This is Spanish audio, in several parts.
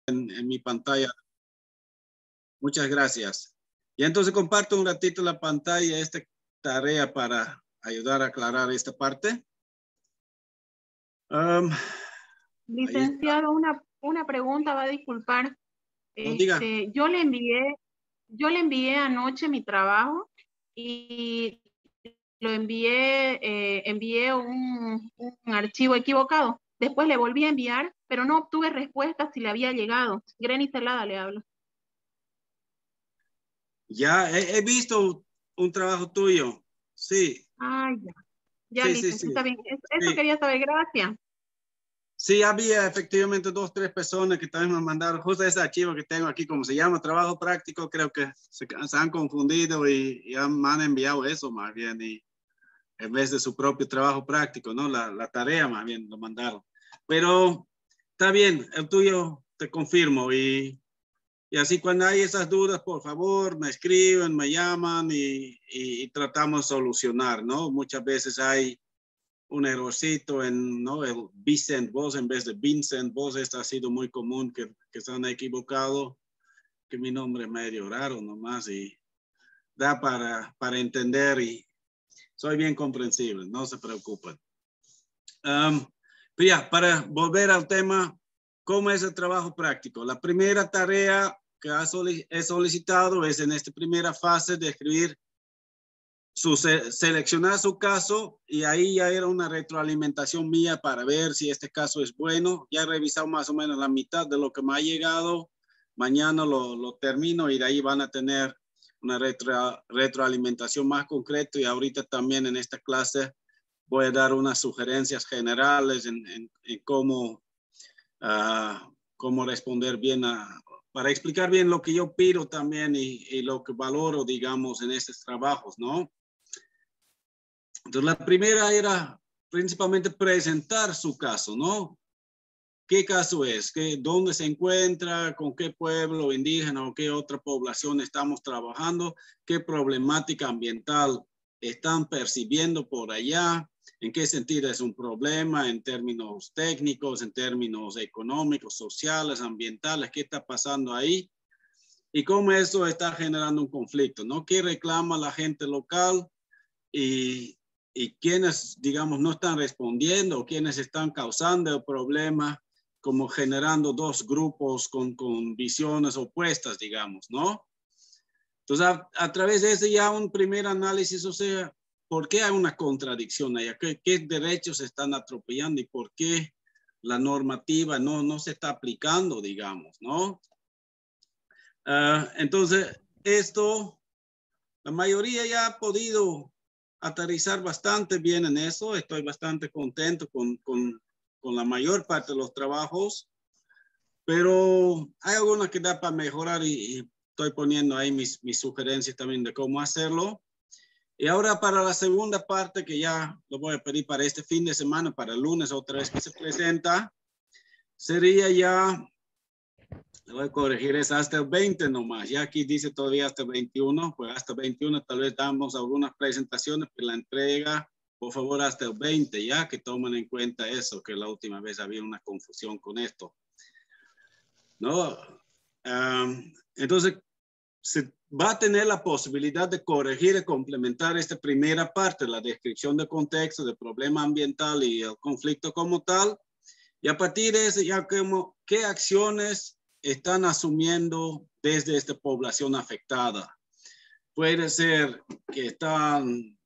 en mi pantalla. Muchas gracias. Y entonces comparto un ratito la pantalla, esta tarea para ayudar a aclarar esta parte. Licenciado, una pregunta, va a disculpar. No, diga. Yo le envié anoche mi trabajo y lo envié un archivo equivocado. Después le volví a enviar, pero no obtuve respuesta si le había llegado. Greni Celada le hablo. Ya, he visto un trabajo tuyo. Sí. Ah, ya. Ya, Sí, licenciado, sí. está bien. Eso Sí. quería saber, gracias. Sí, había efectivamente 2 o 3 personas que también me mandaron justo ese archivo que tengo aquí, como se llama, trabajo práctico. Creo que se han confundido y me han enviado eso más bien. Y en vez de su propio trabajo práctico, ¿no? La tarea más bien lo mandaron. Pero está bien, el tuyo te confirmo. Y así cuando hay esas dudas, por favor, me escriben, me llaman y tratamos de solucionar, ¿no? Muchas veces hay un errorcito en, ¿no? El Vicent Vos en vez de Vincent Vos. Esto ha sido muy común que se han equivocado, que mi nombre es medio raro nomás y da para entender y soy bien comprensible, no se preocupen. Pero ya, para volver al tema, ¿cómo es el trabajo práctico? La primera tarea que he solicitado es en esta primera fase de escribir seleccionar su caso y ahí ya era una retroalimentación mía para ver si este caso es bueno. Ya he revisado más o menos la mitad de lo que me ha llegado. Mañana lo termino y de ahí van a tener una retroalimentación más concreta y ahorita también en esta clase voy a dar unas sugerencias generales en cómo responder bien para explicar bien lo que yo pido también y lo que valoro, digamos, en estos trabajos, ¿no? Entonces, la primera era principalmente presentar su caso, ¿no? ¿Qué caso es? ¿Dónde se encuentra? ¿Con qué pueblo indígena o qué otra población estamos trabajando? ¿Qué problemática ambiental están percibiendo por allá? ¿En qué sentido es un problema en términos técnicos, en términos económicos, sociales, ambientales? ¿Qué está pasando ahí? Y cómo eso está generando un conflicto, ¿no? ¿Qué reclama la gente local? Y quienes, digamos, no están respondiendo, quienes están causando el problema, como generando 2 grupos con visiones opuestas, digamos, ¿no? Entonces, a través de ese ya un primer análisis, o sea, ¿por qué hay una contradicción ahí? ¿Qué derechos se están atropellando y por qué la normativa no se está aplicando, digamos, ¿no? Entonces, esto, la mayoría ya ha podido aterrizar bastante bien en eso. Estoy bastante contento con la mayor parte de los trabajos, pero hay algunas que da para mejorar y estoy poniendo ahí mis sugerencias también de cómo hacerlo. Y ahora para la segunda parte, que ya lo voy a pedir para este fin de semana, para el lunes otra vez que se presenta, sería ya, le voy a corregir, es hasta el 20 nomás. Ya aquí dice todavía hasta el 21, pues hasta el 21 tal vez damos algunas presentaciones, pero la entrega, por favor, hasta el 20, ya que tomen en cuenta eso, que la última vez había una confusión con esto. ¿No? Entonces, se va a tener la posibilidad de corregir y complementar esta primera parte, la descripción de contexto, del problema ambiental y el conflicto como tal. Y a partir de eso, ya como, ¿qué acciones están asumiendo desde esta población afectada? Puede ser que están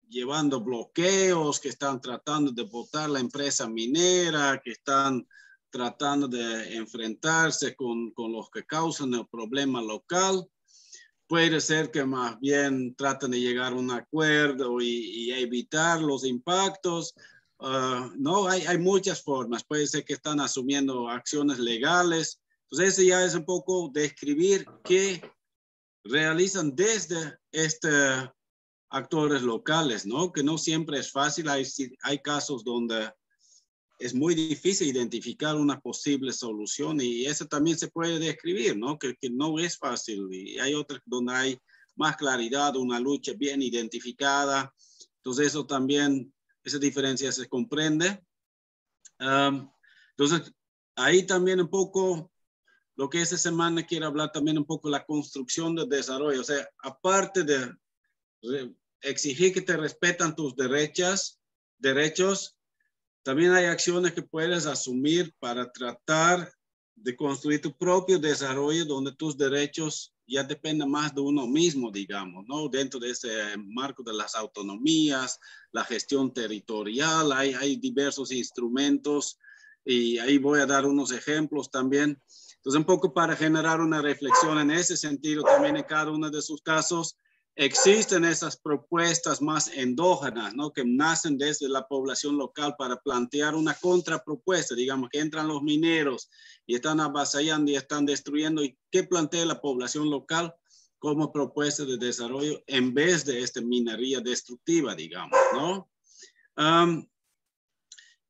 llevando bloqueos, que están tratando de botar la empresa minera, que están tratando de enfrentarse con los que causan el problema local. Puede ser que más bien traten de llegar a un acuerdo y evitar los impactos. No, hay muchas formas. Puede ser que están asumiendo acciones legales. Entonces, eso ya es un poco describir qué realizan desde actores locales, ¿no? Que no siempre es fácil. Hay casos donde es muy difícil identificar una posible solución y eso también se puede describir, ¿no? Que no es fácil y hay otras donde hay más claridad, una lucha bien identificada. Entonces eso también, esa diferencia se comprende. Entonces ahí también un poco lo que esta semana quiero hablar también un poco la construcción de desarrollo. O sea, aparte de exigir que te respetan tus derechos, también hay acciones que puedes asumir para tratar de construir tu propio desarrollo donde tus derechos ya dependen más de uno mismo, digamos, ¿no? Dentro de ese marco de las autonomías, la gestión territorial, hay diversos instrumentos y ahí voy a dar unos ejemplos también. Entonces, un poco para generar una reflexión en ese sentido también en cada uno de sus casos, existen esas propuestas más endógenas, ¿no? Que nacen desde la población local para plantear una contrapropuesta, digamos que entran los mineros y están avasallando y están destruyendo. ¿Y qué plantea la población local como propuesta de desarrollo en vez de esta minería destructiva, digamos, ¿no?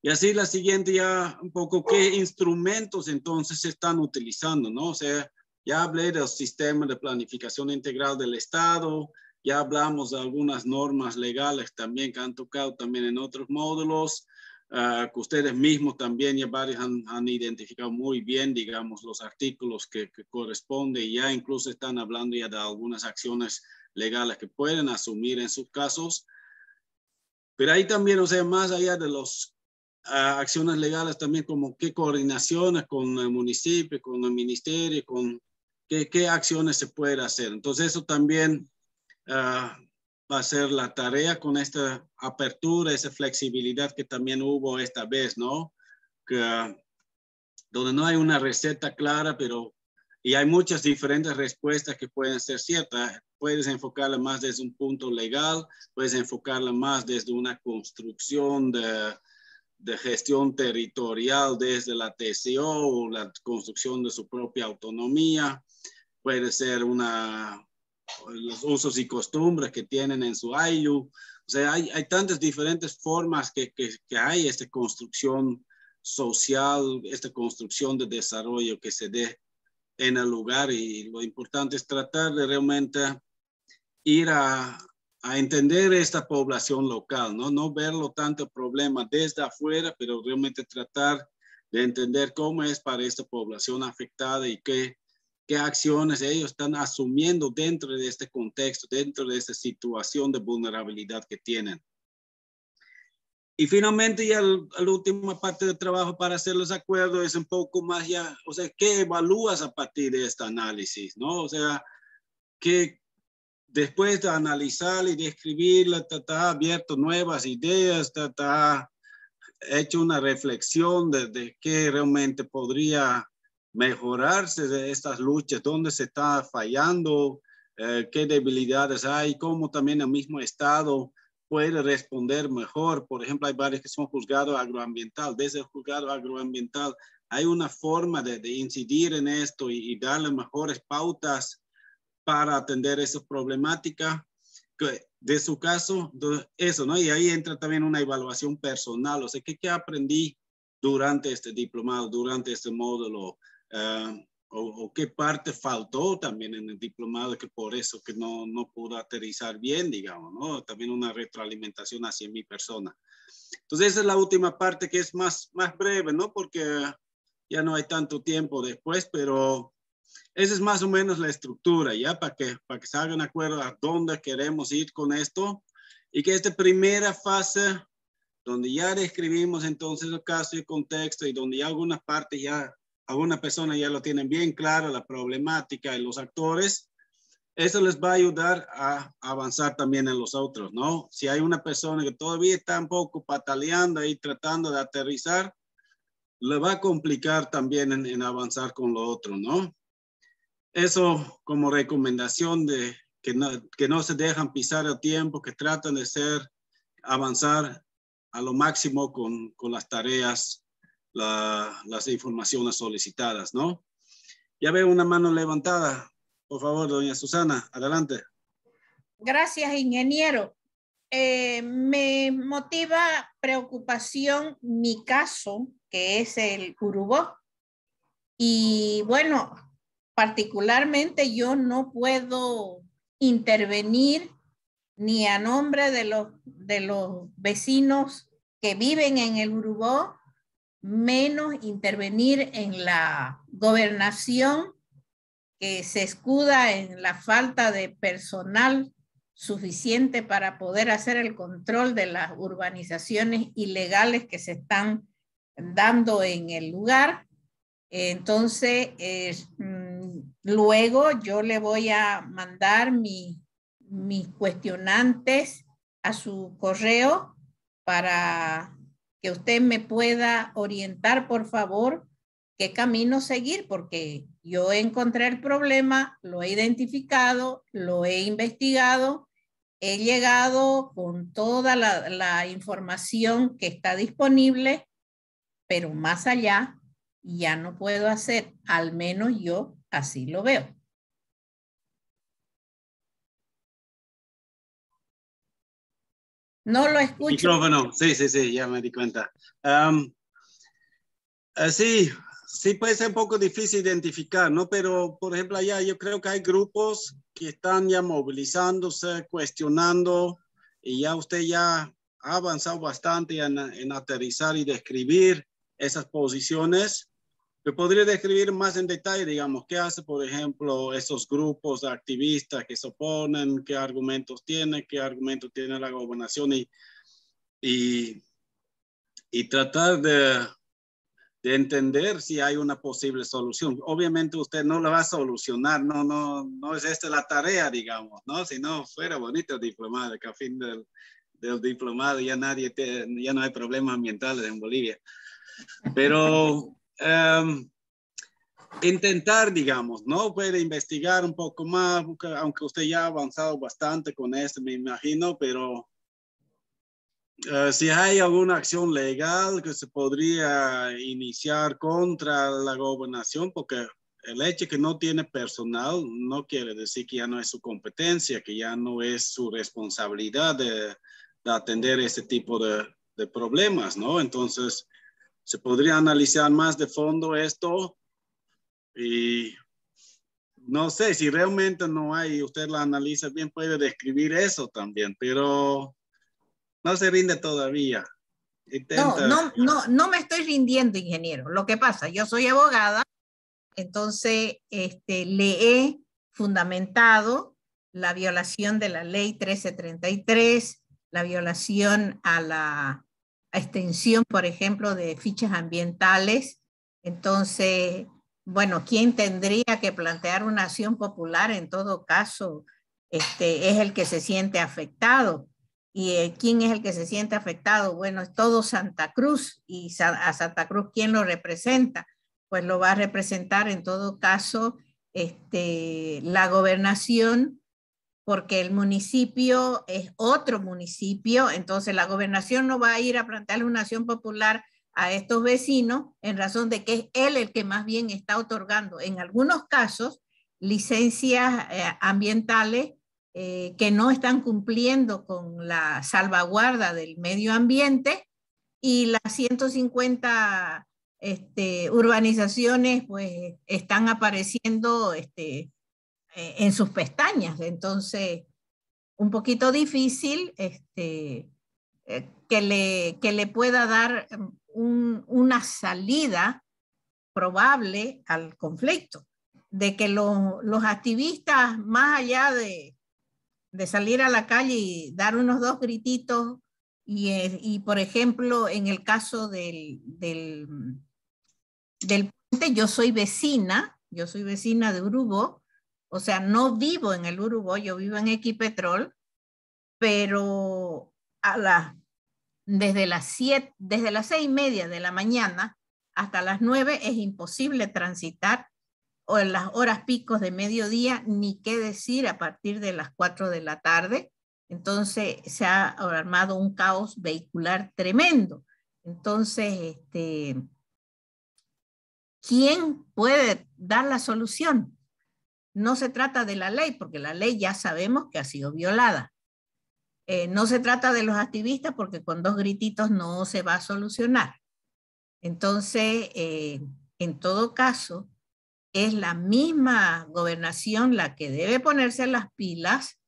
Y así la siguiente ya un poco qué instrumentos entonces se están utilizando, ¿no? O sea, ya hablé del sistema de planificación integral del Estado, ya hablamos de algunas normas legales también que han tocado también en otros módulos, que ustedes mismos también ya varios han identificado muy bien, digamos, los artículos que corresponden y ya incluso están hablando ya de algunas acciones legales que pueden asumir en sus casos. Pero ahí también, o sea, más allá de los acciones legales también como qué coordinaciones con el municipio, con el ministerio, con qué acciones se puede hacer. Entonces eso también va a ser la tarea con esta apertura, esa flexibilidad que también hubo esta vez, ¿no? Que, donde no hay una receta clara, pero y hay muchas diferentes respuestas que pueden ser ciertas. Puedes enfocarla más desde un punto legal, puedes enfocarla más desde una construcción de gestión territorial desde la TCO o la construcción de su propia autonomía. Puede ser los usos y costumbres que tienen en su AIU. O sea, hay tantas diferentes formas que hay esta construcción social, esta construcción de desarrollo que se dé en el lugar y lo importante es tratar de realmente ir a entender esta población local, ¿no? No verlo tanto problema desde afuera, pero realmente tratar de entender cómo es para esta población afectada y qué acciones ellos están asumiendo dentro de este contexto, dentro de esta situación de vulnerabilidad que tienen. Y finalmente ya la última parte del trabajo para hacer los acuerdos es un poco más ya, o sea, ¿qué evalúas a partir de este análisis, no? O sea, ¿qué después de analizar y de escribirla, ha abierto nuevas ideas, ha hecho una reflexión de qué realmente podría mejorarse de estas luchas, dónde se está fallando, qué debilidades hay, cómo también el mismo Estado puede responder mejor. Por ejemplo, hay varios que son juzgados agroambiental. Desde el juzgado agroambiental hay una forma de incidir en esto y darle mejores pautas para atender esa problemática de su caso, eso, ¿no? Y ahí entra también una evaluación personal, o sea, ¿qué aprendí durante este diplomado, durante este módulo? O qué parte faltó también en el diplomado que por eso que no pudo aterrizar bien, digamos, ¿no? También una retroalimentación hacia mi persona. Entonces esa es la última parte que es más breve, ¿no? Porque ya no hay tanto tiempo después, pero esa es más o menos la estructura, ¿ya? Para que se hagan acuerdo a dónde queremos ir con esto y que esta primera fase, donde ya describimos entonces el caso y el contexto y donde ya algunas partes ya, algunas personas ya lo tienen bien claro, la problemática y los actores, eso les va a ayudar a avanzar también en los otros, ¿no? Si hay una persona que todavía está un poco pataleando y tratando de aterrizar, le va a complicar también en avanzar con lo otro, ¿no? Eso como recomendación de que no se dejan pisar el tiempo, que tratan de avanzar a lo máximo con las tareas, las informaciones solicitadas, ¿no? Ya veo una mano levantada. Por favor, doña Susana, adelante. Gracias, ingeniero. Me motiva preocupación mi caso, que es el Urubó. Y bueno, particularmente yo no puedo intervenir ni a nombre de los vecinos que viven en el Urubó, menos intervenir en la gobernación que se escuda en la falta de personal suficiente para poder hacer el control de las urbanizaciones ilegales que se están dando en el lugar. Entonces, luego yo le voy a mandar mis cuestionantes a su correo para que usted me pueda orientar, por favor, qué camino seguir, porque yo encontré el problema, lo he identificado, lo he investigado, he llegado con toda la información que está disponible, pero más allá ya no puedo hacer, al menos yo así lo veo. No lo escucho. Micrófono, sí, ya me di cuenta. Sí, puede ser un poco difícil identificar, ¿no? Pero, por ejemplo, allá yo creo que hay grupos que están ya movilizándose, cuestionando, y ya usted ya ha avanzado bastante en aterrizar y describir esas posiciones. ¿Me podría describir más en detalle, digamos, qué hace, por ejemplo, esos grupos de activistas que se oponen, qué argumentos tiene la gobernación y tratar de entender si hay una posible solución? Obviamente usted no la va a solucionar, no es esta la tarea, digamos, ¿no? Si no fuera bonito el diplomado, que a fin del diplomado ya no hay problemas ambientales en Bolivia. Pero intentar, digamos, ¿no? Puede investigar un poco más, aunque usted ya ha avanzado bastante con esto, me imagino, pero si hay alguna acción legal que se podría iniciar contra la gobernación, porque el hecho de que no tiene personal no quiere decir que ya no es su competencia, que ya no es su responsabilidad de atender este tipo de problemas, ¿no? Entonces, se podría analizar más de fondo esto y no sé si realmente no hay, usted la analiza bien, puede describir eso también, pero no se rinde todavía. No me estoy rindiendo, ingeniero. Lo que pasa, yo soy abogada, entonces le he fundamentado la violación de la ley 1333, la violación a la extensión, por ejemplo, de fichas ambientales. Entonces, bueno, ¿quién tendría que plantear una acción popular? En todo caso, es el que se siente afectado. ¿Y quién es el que se siente afectado? Bueno, es todo Santa Cruz. ¿Y a Santa Cruz quién lo representa? Pues lo va a representar en todo caso la gobernación, porque el municipio es otro municipio, entonces la gobernación no va a ir a plantearle una acción popular a estos vecinos en razón de que es él el que más bien está otorgando, en algunos casos, licencias ambientales que no están cumpliendo con la salvaguarda del medio ambiente, y las 150 urbanizaciones pues están apareciendo en sus pestañas. Entonces, un poquito difícil que le pueda dar una salida probable al conflicto. De que los activistas, más allá de salir a la calle y dar unos dos grititos, y por ejemplo, en el caso del puente, yo soy vecina de Urubó, o sea, no vivo en el Urubó, yo vivo en Equipetrol, pero desde las 6:30 de la mañana hasta las 9 es imposible transitar, o en las horas picos de mediodía, ni qué decir a partir de las 4 de la tarde. Entonces se ha armado un caos vehicular tremendo. Entonces, ¿quién puede dar la solución? No se trata de la ley, porque la ley ya sabemos que ha sido violada. No se trata de los activistas, porque con dos grititos no se va a solucionar. Entonces, en todo caso, es la misma gobernación la que debe ponerse las pilas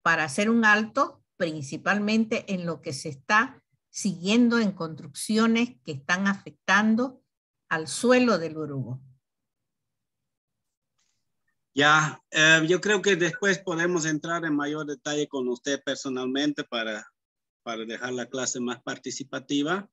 para hacer un alto, principalmente en lo que se está siguiendo en construcciones que están afectando al suelo del Urubú. Ya, yo creo que después podemos entrar en mayor detalle con usted personalmente para dejar la clase más participativa.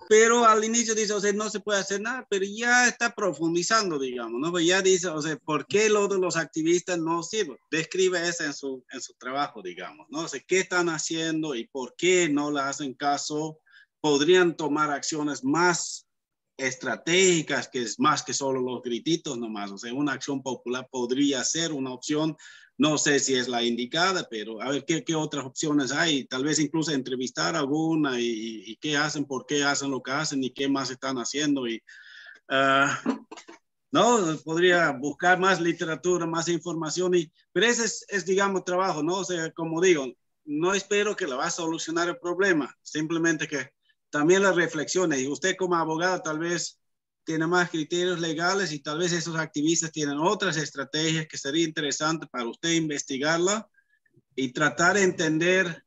Pero al inicio dice, o sea, no se puede hacer nada, pero ya está profundizando, digamos, ¿no? Pues ya dice, o sea, ¿por qué lo de los activistas no sirve? Describe eso en su trabajo, digamos, ¿no? O sea, ¿qué están haciendo y por qué no le hacen caso? Podrían tomar acciones más estratégicas, que es más que solo los grititos nomás. O sea, una acción popular podría ser una opción. No sé si es la indicada, pero a ver qué otras opciones hay. Tal vez incluso entrevistar a alguna y qué hacen, por qué hacen lo que hacen y qué más están haciendo. Y, no, podría buscar más literatura, más información. Pero ese es, digamos, trabajo, ¿no? O sea, como digo, no espero que le va a solucionar el problema. Simplemente que también las reflexiones. Y usted como abogado tal vez tiene más criterios legales y tal vez esos activistas tienen otras estrategias que sería interesante para usted investigarla y tratar de entender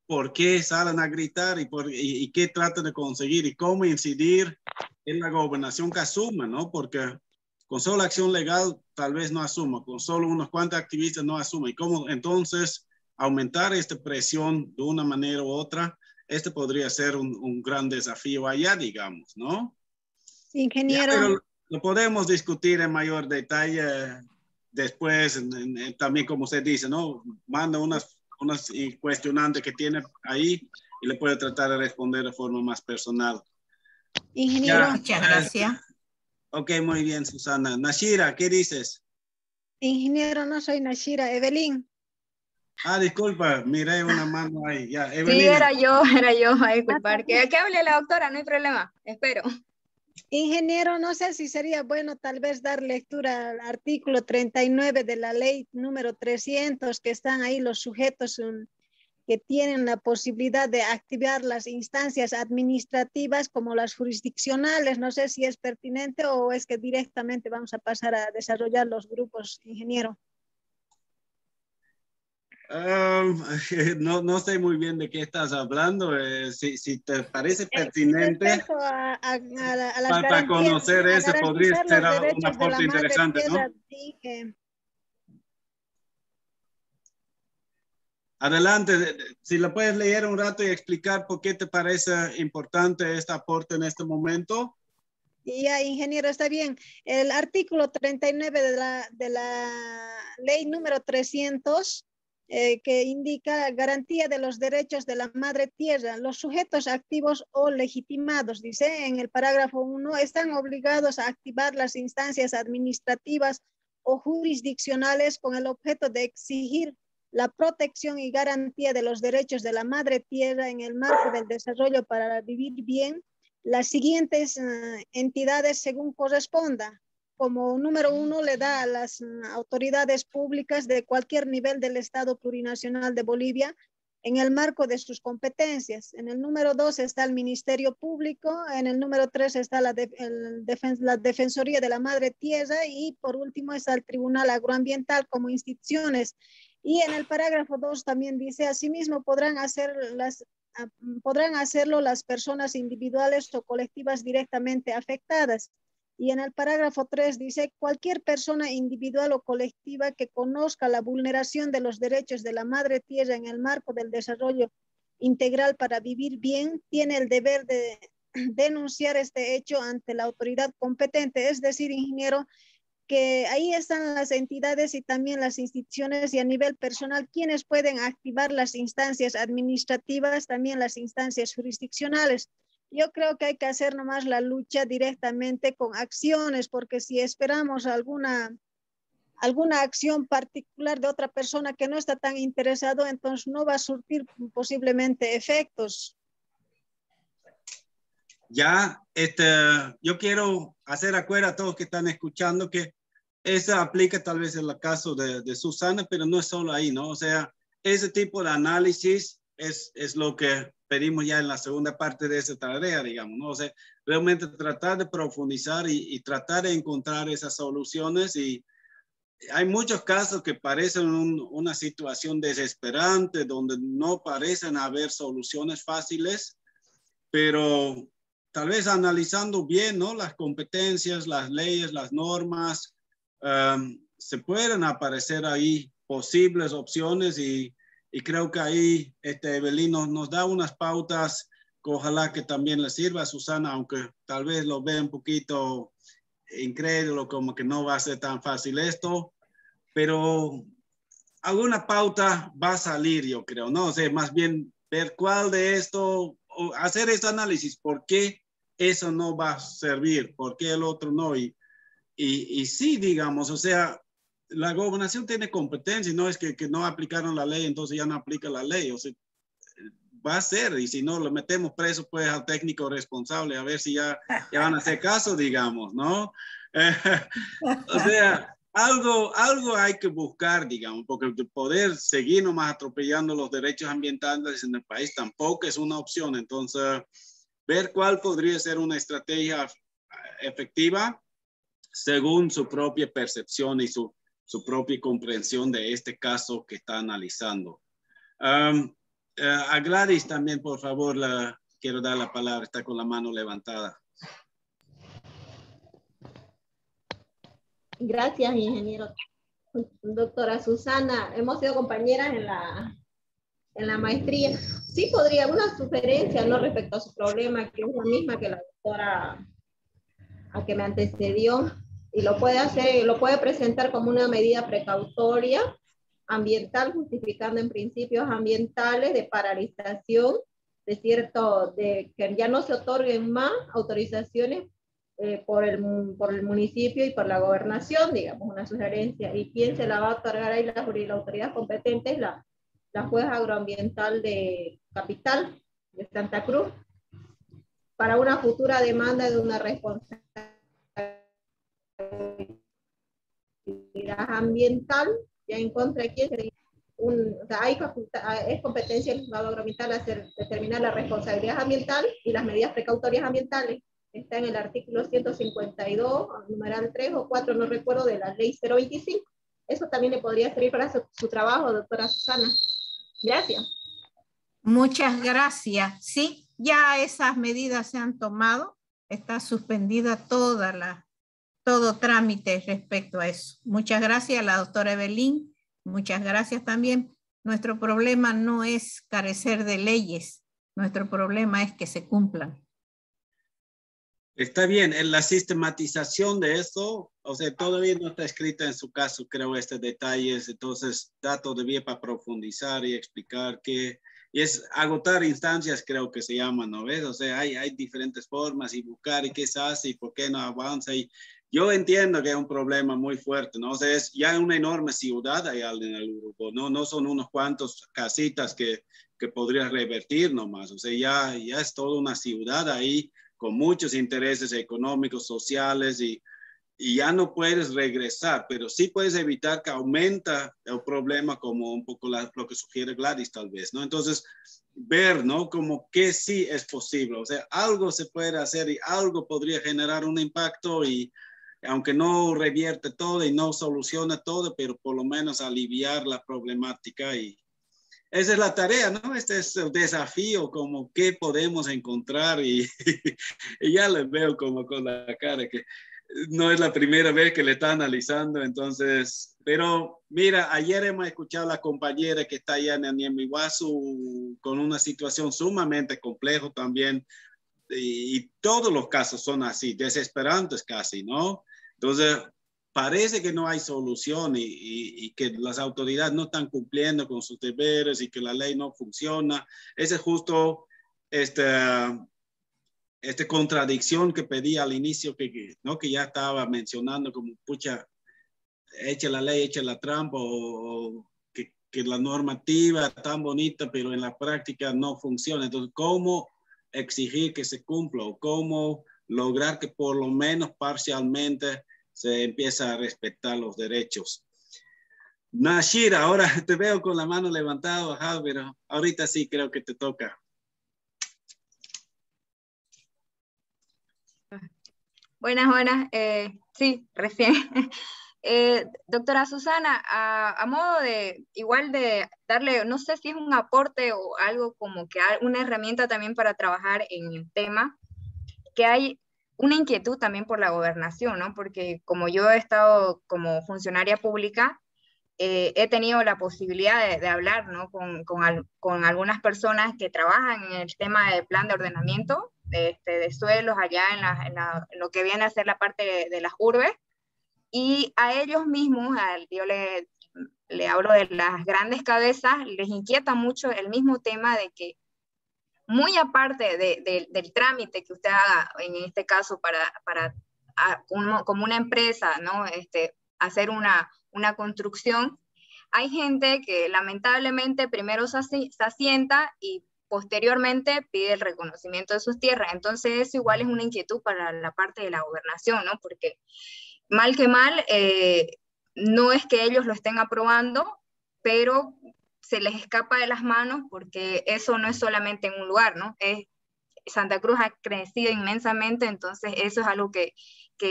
por qué salen a gritar y qué tratan de conseguir y cómo incidir en la gobernación que asuma, ¿no? Porque con solo acción legal tal vez no asuma, con solo unos cuantos activistas no asuma. Y cómo entonces aumentar esta presión de una manera u otra, este podría ser un gran desafío allá, digamos, ¿no? Ingeniero. Ya, pero lo podemos discutir en mayor detalle después, también como usted dice, ¿no? Manda unas cuestionantes que tiene ahí y le puede tratar de responder de forma más personal. Ingeniero. Ya, muchas gracias. Ok, muy bien, Susana. Nashira, ¿qué dices? Ingeniero, no soy Nashira, Evelyn. Ah, disculpa, miré una mano ahí. Ya, Sí, Evelyn. era yo, a disculpar. Que hable la doctora, no hay problema, espero. Ingeniero, no sé si sería bueno tal vez dar lectura al artículo 39 de la ley número 300, que están ahí los sujetos que tienen la posibilidad de activar las instancias administrativas como las jurisdiccionales. No sé si es pertinente o es que directamente vamos a pasar a desarrollar los grupos, ingeniero. No sé muy bien de qué estás hablando. Si te parece pertinente para conocer eso, podría ser un aporte interesante, ¿no? Adelante, si lo puedes leer un rato y explicar por qué te parece importante este aporte en este momento. Ya, ingeniero, está bien. El artículo 39 de la ley número 300, que indica garantía de los derechos de la madre tierra. Los sujetos activos o legitimados, dice en el parágrafo 1, están obligados a activar las instancias administrativas o jurisdiccionales con el objeto de exigir la protección y garantía de los derechos de la madre tierra en el marco del desarrollo para vivir bien las siguientes entidades según corresponda. Como número 1 le da a las autoridades públicas de cualquier nivel del Estado plurinacional de Bolivia en el marco de sus competencias. En el número 2 está el Ministerio Público, en el número 3 está la Defensoría de la Madre Tierra y por último está el Tribunal Agroambiental como instituciones. Y en el parágrafo 2 también dice, asimismo podrán hacerlo las personas individuales o colectivas directamente afectadas. Y en el parágrafo 3 dice, cualquier persona individual o colectiva que conozca la vulneración de los derechos de la madre tierra en el marco del desarrollo integral para vivir bien, tiene el deber de denunciar este hecho ante la autoridad competente. Es decir, ingeniero, que ahí están las entidades y también las instituciones y a nivel personal, quienes pueden activar las instancias administrativas, también las instancias jurisdiccionales. Yo creo que hay que hacer nomás la lucha directamente con acciones, porque si esperamos alguna acción particular de otra persona que no está tan interesado, entonces no va a surtir posiblemente efectos. Ya, yo quiero hacer acuerdo a todos que están escuchando que eso aplica tal vez en el caso de Susana, pero no es solo ahí, ¿no? O sea, ese tipo de análisis es lo que pedimos ya en la segunda parte de esa tarea, digamos, ¿no? O sea, realmente tratar de profundizar y tratar de encontrar esas soluciones y hay muchos casos que parecen una situación desesperante, donde no parecen haber soluciones fáciles, pero tal vez analizando bien, ¿no? Las competencias, las leyes, las normas, se pueden aparecer ahí posibles opciones y creo que ahí Evelyn nos da unas pautas que ojalá que también le sirva a Susana, aunque tal vez lo ve un poquito incrédulo, como que no va a ser tan fácil esto, pero alguna pauta va a salir, yo creo, ¿no? O sea, más bien ver cuál de esto, o hacer ese análisis, por qué eso no va a servir, por qué el otro no. Y sí, digamos, o sea, la gobernación tiene competencia, no es que no aplicaron la ley, entonces ya no aplica la ley, o sea, va a ser, y si no, lo metemos preso pues al técnico responsable, a ver si ya van a hacer caso, digamos, ¿no? O sea, algo hay que buscar, digamos, porque poder seguir nomás atropellando los derechos ambientales en el país tampoco es una opción. Entonces, ver cuál podría ser una estrategia efectiva según su propia percepción y su propia comprensión de este caso que está analizando. A Gladys también, por favor, quiero dar la palabra, está con la mano levantada. Gracias, ingeniero. Doctora Susana, hemos sido compañeras en la maestría. Sí podría, una sugerencia, ¿no? Respecto a su problema, que es la misma que la doctora a que me antecedió, y lo puede hacer, lo puede presentar como una medida precautoria ambiental, justificando en principios ambientales de paralización de que ya no se otorguen más autorizaciones por el municipio y por la gobernación, digamos, una sugerencia. ¿Y quién se la va a otorgar ahí? La autoridad competente es la juez agroambiental de Capital, de Santa Cruz, para una futura demanda de una responsabilidad ambiental, ya en contra de quién sería o sea, es competencia del juzgado agroambiental determinar la responsabilidad ambiental y las medidas precautorias ambientales. Está en el artículo 152, numeral 3 o 4, no recuerdo, de la ley 025. Eso también le podría servir para su trabajo, doctora Susana. Gracias. Muchas gracias. Sí, ya esas medidas se han tomado. Está suspendida todo trámite respecto a eso. Muchas gracias a la doctora Evelyn. Muchas gracias también. Nuestro problema no es carecer de leyes. Nuestro problema es que se cumplan. Está bien, en la sistematización de eso, o sea, todavía no está escrita en su caso, creo, detalles, entonces da todavía para profundizar y explicar qué, y es agotar instancias, creo que se llama, ¿no ves? O sea, hay diferentes formas y buscar y qué se hace y por qué no avanza, y yo entiendo que es un problema muy fuerte, ¿no? O sea, es ya una enorme ciudad ahí en el Urubó, ¿no? No son unos cuantos casitas que podrías revertir nomás, o sea, ya es toda una ciudad ahí, con muchos intereses económicos, sociales, y ya no puedes regresar, pero sí puedes evitar que aumenta el problema, como un poco lo que sugiere Gladys tal vez, ¿no? Entonces, ver, ¿no? Como que sí es posible, o sea, algo se puede hacer y algo podría generar un impacto, y aunque no revierte todo y no soluciona todo, pero por lo menos aliviar la problemática, y esa es la tarea, ¿no? Este es el desafío, como qué podemos encontrar, y ya les veo como con la cara que no es la primera vez que le está analizando, entonces, pero mira, ayer hemos escuchado a la compañera que está allá en Niamiguazu con una situación sumamente compleja también, y todos los casos son así, desesperantes casi, ¿no? Entonces, parece que no hay solución, y que las autoridades no están cumpliendo con sus deberes y que la ley no funciona. Esa es justo esta contradicción que pedí al inicio, ¿no? Que ya estaba mencionando, como, pucha, echa la ley, echa la trampa, o que la normativa tan bonita, pero en la práctica no funciona. Entonces, ¿cómo exigir que se cumpla, o cómo lograr que por lo menos parcialmente se empieza a respetar los derechos? Nashira, ahora te veo con la mano levantada, pero ahorita sí creo que te toca. Buenas. Sí, recién. Doctora Susana, a modo de, igual de darle, no sé si es un aporte o algo como que una herramienta también para trabajar en el tema, que hay una inquietud también por la gobernación, ¿no? Porque como yo he estado como funcionaria pública, he tenido la posibilidad de hablar, ¿no? con algunas personas que trabajan en el tema del plan de ordenamiento de suelos allá en lo que viene a ser la parte de las urbes, y a ellos mismos, yo le hablo de las grandes cabezas, les inquieta mucho el mismo tema de que, muy aparte del trámite que usted haga, en este caso, como una empresa, ¿no? Hacer una construcción, hay gente que lamentablemente primero se asienta y posteriormente pide el reconocimiento de sus tierras. Entonces eso igual es una inquietud para la parte de la gobernación, ¿no? Porque mal que mal, no es que ellos lo estén aprobando, pero se les escapa de las manos porque eso no es solamente en un lugar, ¿no? Santa Cruz ha crecido inmensamente, entonces eso es algo que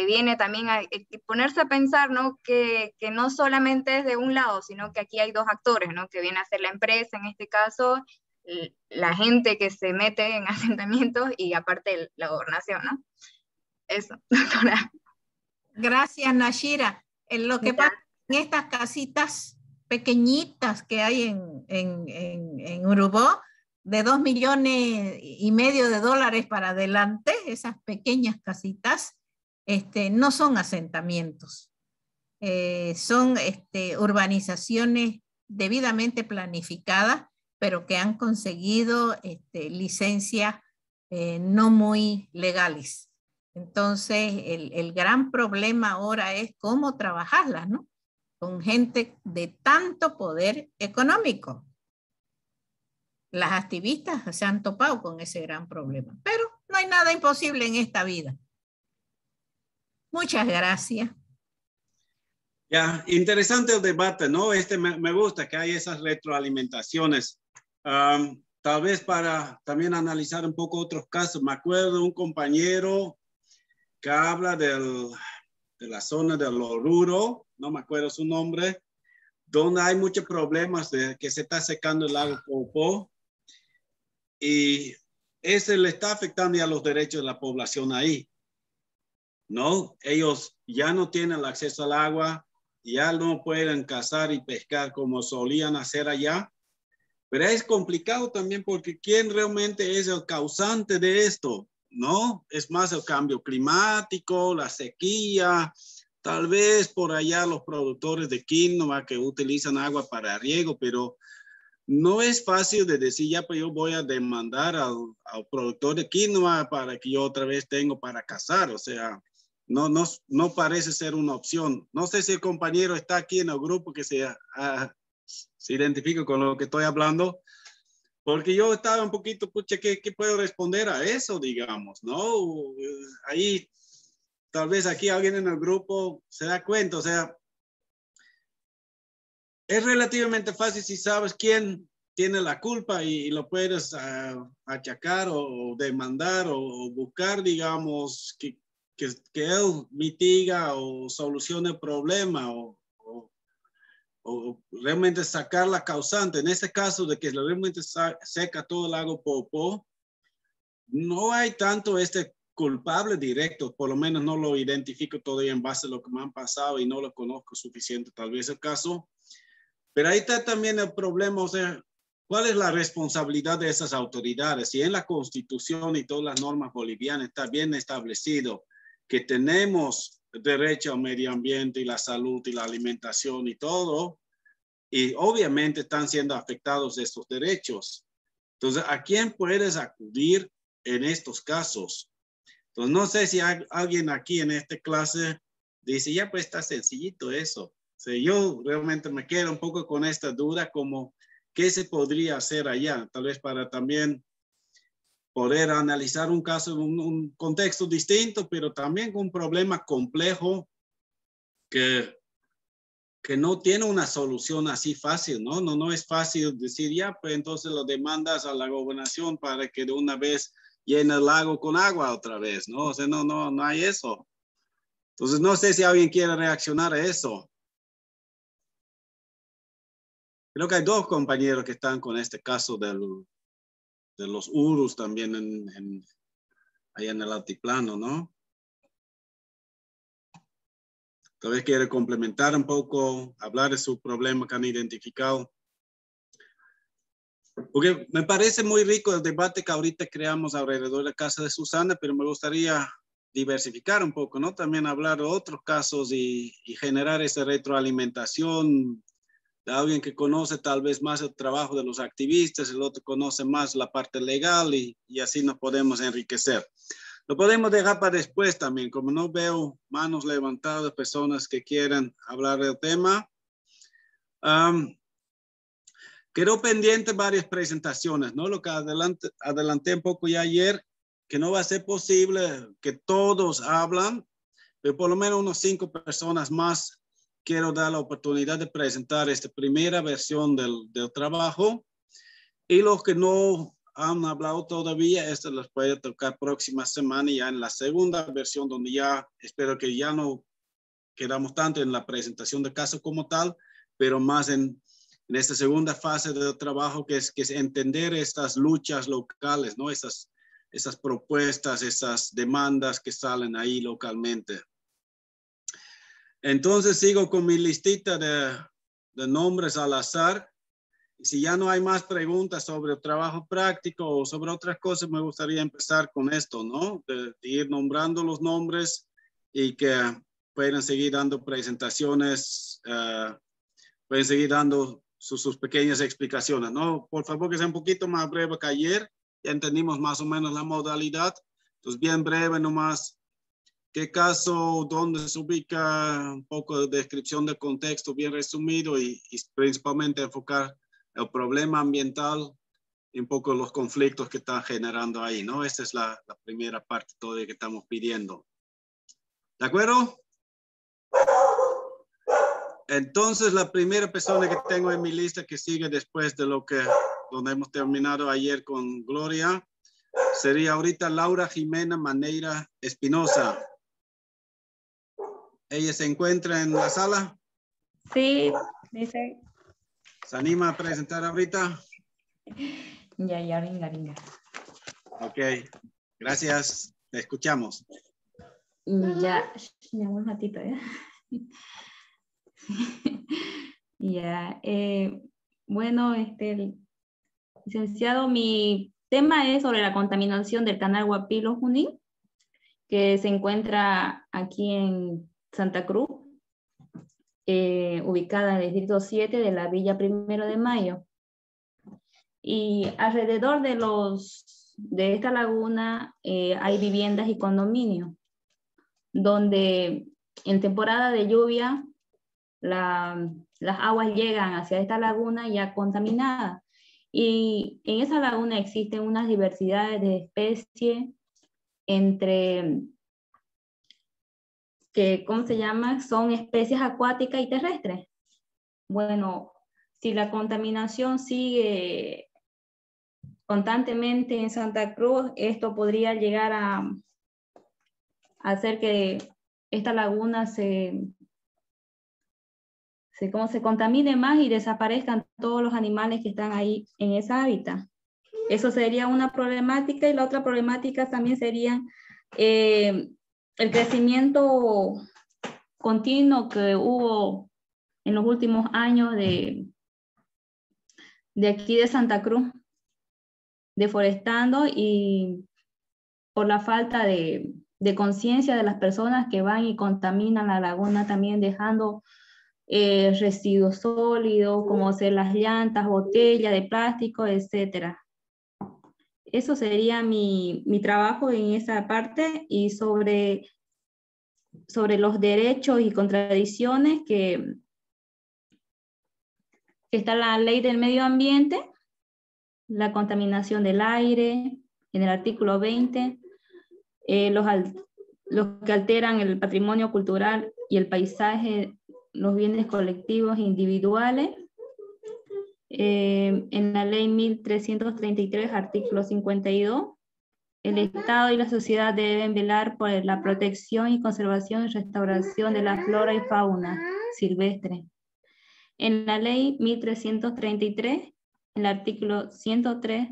viene también a ponerse a pensar, ¿no? Que no solamente es de un lado, sino que aquí hay dos actores, ¿no? Que viene a ser la empresa, en este caso, la gente que se mete en asentamientos y aparte la gobernación, ¿no? Eso, doctora. Gracias, Nashira. Lo que pasa en estas casitas pequeñitas que hay en Urubó, de $2,5 millones de dólares para adelante, esas pequeñas casitas, no son asentamientos, son urbanizaciones debidamente planificadas, pero que han conseguido licencias no muy legales. Entonces, el gran problema ahora es cómo trabajarlas, ¿no? Con gente de tanto poder económico. Las activistas se han topado con ese gran problema, pero no hay nada imposible en esta vida. Muchas gracias. Ya, interesante el debate, ¿no? Me gusta que hay esas retroalimentaciones. Tal vez para también analizar un poco otros casos. Me acuerdo de un compañero que habla de la zona del Oruro, no me acuerdo su nombre, donde hay muchos problemas de que se está secando el lago Popó, y ese le está afectando ya los derechos de la población ahí, ¿no? Ellos ya no tienen el acceso al agua, ya no pueden cazar y pescar como solían hacer allá, pero es complicado también porque ¿quién realmente es el causante de esto? ¿No? Es más el cambio climático, la sequía, tal vez por allá los productores de quinoa que utilizan agua para riego, pero no es fácil de decir, ya pues yo voy a demandar al productor de quinoa para que yo otra vez tengo para cazar. O sea, no parece ser una opción. No sé si el compañero está aquí en el grupo que se identifica con lo que estoy hablando. Porque yo estaba un poquito, pucha, ¿qué puedo responder a eso, digamos, no? Ahí, tal vez aquí alguien en el grupo se da cuenta, o sea, es relativamente fácil si sabes quién tiene la culpa y lo puedes achacar o demandar o buscar, digamos, que él mitiga o solucione el problema o realmente sacar la causante. En este caso de que realmente seca todo el lago Popó, no hay tanto culpable directo, por lo menos no lo identifico todavía en base a lo que me han pasado y no lo conozco suficiente, tal vez el caso. Pero ahí está también el problema, o sea, ¿cuál es la responsabilidad de esas autoridades? Si en la Constitución y todas las normas bolivianas está bien establecido que tenemos derecho al medio ambiente y la salud y la alimentación y todo, y obviamente están siendo afectados estos derechos. Entonces, ¿a quién puedes acudir en estos casos? Entonces, no sé si alguien aquí en esta clase dice, ya pues está sencillito eso. O sea, yo realmente me quedo un poco con esta duda como, ¿qué se podría hacer allá? Tal vez para también poder analizar un caso en un contexto distinto, pero también con un problema complejo que no tiene una solución así fácil, ¿no? No es fácil decir, ya, pues entonces lo demandas a la gobernación para que de una vez llene el lago con agua otra vez, ¿no? O sea, no hay eso. Entonces, no sé si alguien quiere reaccionar a eso. Creo que hay dos compañeros que están con este caso de los urus también ahí en el altiplano, ¿no? Tal vez quiere complementar un poco, hablar de su problema que han identificado. Porque me parece muy rico el debate que ahorita creamos alrededor de la casa de Susana, pero me gustaría diversificar un poco, ¿no? También hablar de otros casos y generar esa retroalimentación de alguien que conoce tal vez más el trabajo de los activistas, el otro conoce más la parte legal y así nos podemos enriquecer. Lo podemos dejar para después también, como no veo manos levantadas de personas que quieran hablar del tema. Quedó pendiente varias presentaciones, ¿no? Lo que adelanté un poco ya ayer, que no va a ser posible que todos hablan, pero por lo menos unos 5 personas más quiero dar la oportunidad de presentar esta primera versión del trabajo. Y los que no han hablado todavía, esto les puede tocar próxima semana ya en la segunda versión, donde ya espero que ya no quedamos tanto en la presentación de caso como tal, pero más en esta segunda fase del trabajo, que es entender estas luchas locales, ¿no? Esas propuestas, esas demandas que salen ahí localmente. Entonces sigo con mi listita de nombres al azar. Si ya no hay más preguntas sobre el trabajo práctico o sobre otras cosas, me gustaría empezar con esto, ¿no? De ir nombrando los nombres y que puedan seguir dando presentaciones, pueden seguir dando sus pequeñas explicaciones, ¿no? Por favor, que sea un poquito más breve que ayer. Ya entendimos más o menos la modalidad. Entonces, bien breve nomás. ¿Qué caso? ¿Dónde se ubica? Un poco de descripción del contexto bien resumido y principalmente enfocar el problema ambiental y un poco los conflictos que están generando ahí, ¿no? Esta es la primera parte todavía que estamos pidiendo. ¿De acuerdo? Entonces, la primera persona que tengo en mi lista que sigue después de donde hemos terminado ayer con Gloria, sería ahorita Laura Jimena Maneira Espinosa. ¿Ella se encuentra en la sala? Sí, dice. ¿Se anima a presentar ahorita? Ya, ringa. Ok, gracias. Te escuchamos. Ya, un ratito, ¿eh? Ya, bueno, licenciado, mi tema es sobre la contaminación del canal Huapilo Junín, que se encuentra aquí en Santa Cruz, ubicada en el distrito 7 de la Villa 1 de Mayo. Y alrededor de esta laguna hay viviendas y condominios, donde en temporada de lluvia las aguas llegan hacia esta laguna ya contaminada. Y en esa laguna existen unas diversidades de especies que, ¿cómo se llama? Son especies acuáticas y terrestres. Bueno, si la contaminación sigue constantemente en Santa Cruz, esto podría llegar a hacer que esta laguna se contamine más y desaparezcan todos los animales que están ahí en esa hábitat. Eso sería una problemática, y la otra problemática también sería el crecimiento continuo que hubo en los últimos años de aquí de Santa Cruz, deforestando, y por la falta de conciencia de las personas que van y contaminan la laguna, también dejando residuos sólidos como ser las llantas, botellas de plástico, etc. Eso sería mi trabajo en esa parte, y sobre los derechos y contradicciones que está la ley del medio ambiente, la contaminación del aire, en el artículo 20, los que alteran el patrimonio cultural y el paisaje, los bienes colectivos e individuales, en la ley 1333, artículo 52, el Estado y la sociedad deben velar por la protección y conservación y restauración de la flora y fauna silvestre. En la ley 1333, el artículo 103,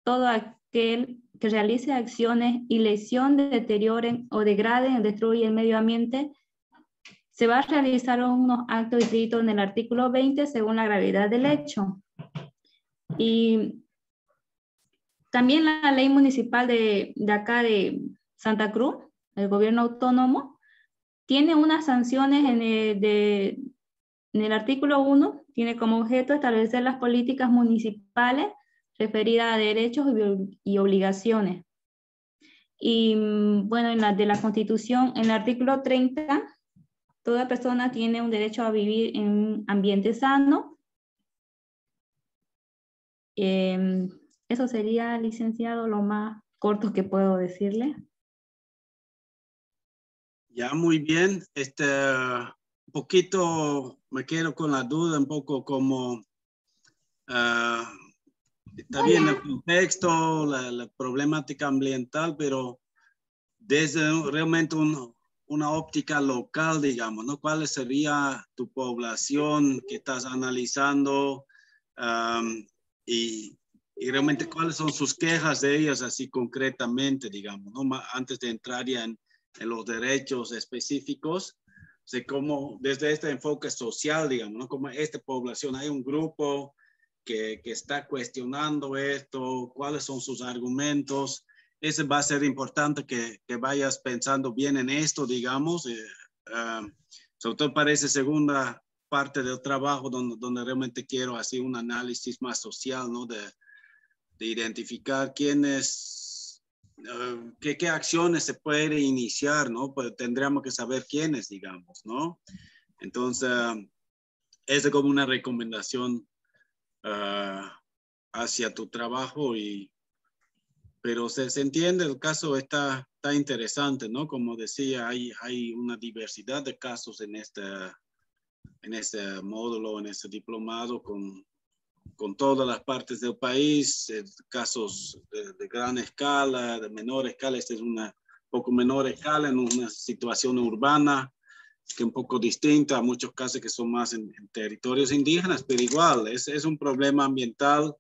todo aquel que realice acciones y lesión, deterioren o degraden o destruyen el medio ambiente, se va a realizar unos actos descritos en el artículo 20 según la gravedad del hecho. Y también la ley municipal de acá de Santa Cruz, el gobierno autónomo, tiene unas sanciones en el artículo 1, tiene como objeto establecer las políticas municipales referidas a derechos y obligaciones. Y bueno, en la de la Constitución, en el artículo 30, toda persona tiene un derecho a vivir en un ambiente sano. Eso sería, licenciado, lo más corto que puedo decirle. Ya, muy bien. Un poquito me quedo con la duda, un poco como está bien el contexto, la problemática ambiental, pero desde realmente una óptica local, digamos, ¿no? ¿Cuál sería tu población que estás analizando y realmente cuáles son sus quejas de ellas así concretamente, digamos, ¿no? Antes de entrar ya en los derechos específicos, sé cómo desde este enfoque social, digamos, ¿no? Como esta población, hay un grupo que está cuestionando esto, cuáles son sus argumentos. Ese va a ser importante que vayas pensando bien en esto, digamos, sobre todo para esa segunda parte del trabajo donde realmente quiero hacer un análisis más social, ¿no? De identificar quiénes, qué acciones se puede iniciar, ¿no? Pues tendríamos que saber quiénes, digamos, ¿no? Entonces, es como una recomendación hacia tu trabajo, pero se entiende, el caso está interesante, ¿no? Como decía, hay una diversidad de casos en este módulo, en este diplomado, con todas las partes del país, casos de gran escala, de menor escala. Este es una poco menor escala en una situación urbana, que es un poco distinta a muchos casos que son más en territorios indígenas, pero igual es un problema ambiental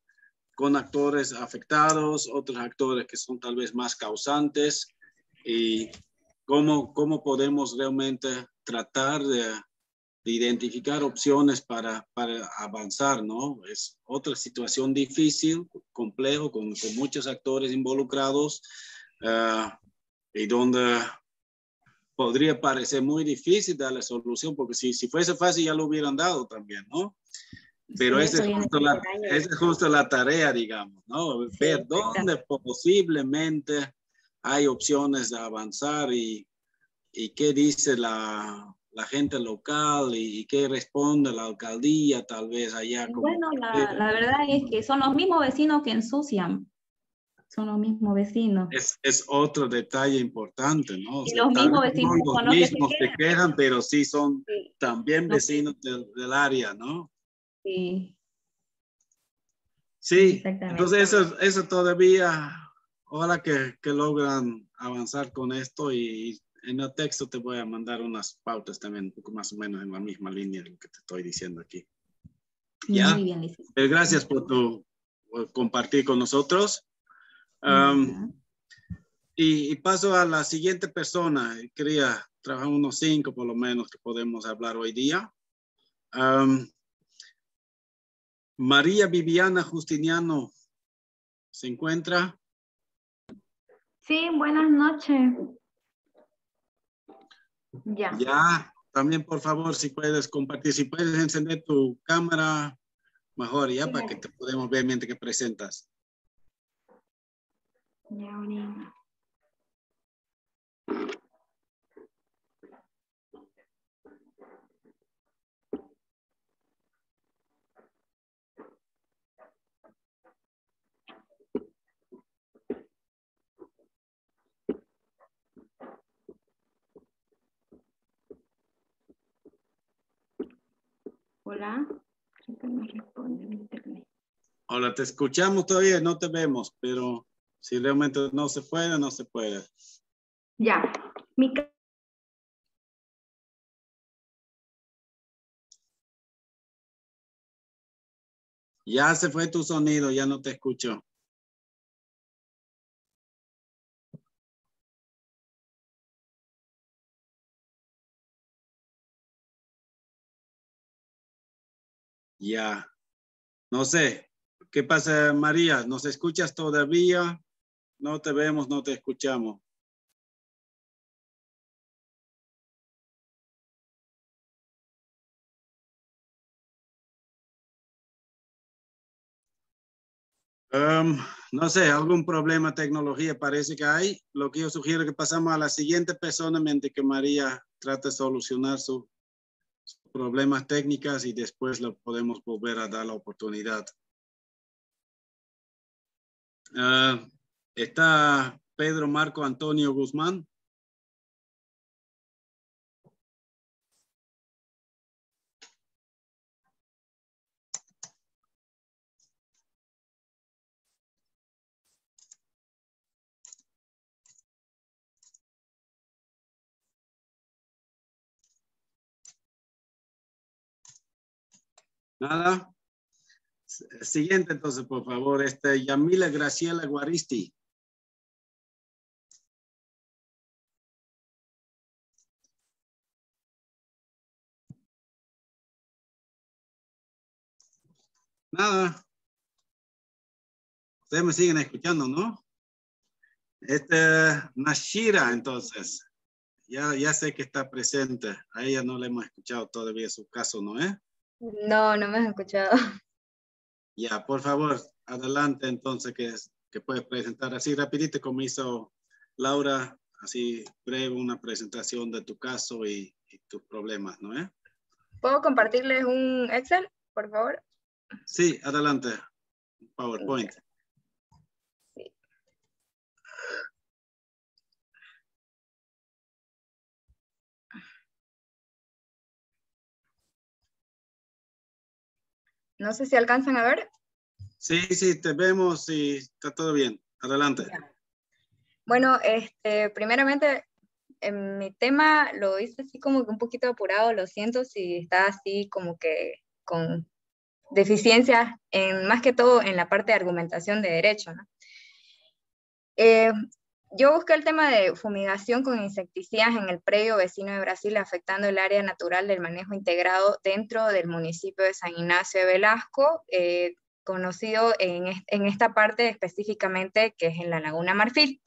con actores afectados, otros actores que son tal vez más causantes, y cómo podemos realmente tratar de identificar opciones para avanzar, ¿no? Es otra situación difícil, complejo, con muchos actores involucrados, y donde podría parecer muy difícil darle solución, porque si fuese fácil ya lo hubieran dado también, ¿no? Pero Sí, esa es justo la tarea, digamos, ¿no? Sí, ver dónde posiblemente hay opciones de avanzar y qué dice la gente local y qué responde la alcaldía tal vez allá. Bueno, la verdad es que son los mismos vecinos que ensucian. Son los mismos vecinos. Es otro detalle importante, ¿no? O sea, los mismos vecinos son los mismos que quejan, pero sí son también vecinos del área, ¿no? Sí. Sí, entonces eso todavía, ojalá que logran avanzar con esto, y en el texto te voy a mandar unas pautas también, un poco más o menos en la misma línea de lo que te estoy diciendo aquí. ¿Ya? Muy bien, licenciado. Gracias por compartir con nosotros. Y paso a la siguiente persona. Quería trabajar unos 5 por lo menos que podemos hablar hoy día. María Viviana Justiniano, ¿se encuentra? Sí, buenas noches. Ya, también por favor, si puedes compartir, si puedes encender tu cámara, mejor ya, para que te podamos ver mientras que presentas. Ya, ahorita. Hola. Hola, te escuchamos todavía, no te vemos, pero Si realmente no se puede, no se puede. Ya. Ya se fue tu sonido, ya no te escucho. Ya. No sé. ¿Qué pasa, María? ¿Nos escuchas todavía? No te vemos, no te escuchamos. No sé, algún problema de tecnología parece que hay. Lo que yo sugiero es que pasamos a la siguiente persona mientras que María trata de solucionar sus problemas técnicos y después le podemos volver a dar la oportunidad. Está Pedro Marco Antonio Guzmán. Nada. Siguiente, entonces, por favor, Yamila Graciela Guaristi. Nada. Ustedes me siguen escuchando, ¿no? Nashira, entonces. Ya sé que está presente. A ella no le hemos escuchado todavía su caso, ¿no es? No, no me has escuchado. Ya, por favor, adelante entonces que puedes presentar así rapidito como hizo Laura, así breve una presentación de tu caso y tus problemas, ¿no es? ¿Puedo compartirles un Excel, por favor? Sí, adelante. PowerPoint. Sí. No sé si alcanzan a ver. Sí, te vemos y está todo bien. Adelante. Bueno, primeramente, mi tema lo hice así como que un poquito apurado, lo siento si está así como que con deficiencias, más que todo en la parte de argumentación de derecho, ¿no? Yo busqué el tema de fumigación con insecticidas en el predio vecino de Brasil, afectando el área natural del manejo integrado dentro del municipio de San Ignacio de Velasco, conocido en esta parte específicamente que es en la Laguna Marfil.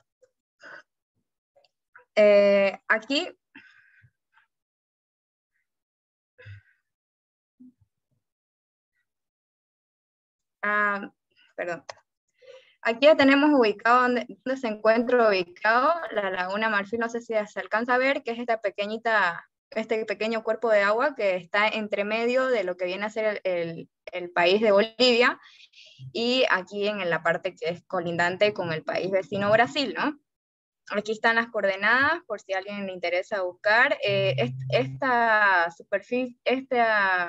Aquí perdón. Aquí ya tenemos ubicado donde se encuentra ubicado la Laguna Marfil, no sé si se alcanza a ver, que es este pequeño cuerpo de agua que está entre medio de lo que viene a ser el país de Bolivia, y aquí en la parte que es colindante con el país vecino Brasil, ¿no? Aquí están las coordenadas, por si a alguien le interesa buscar. Esta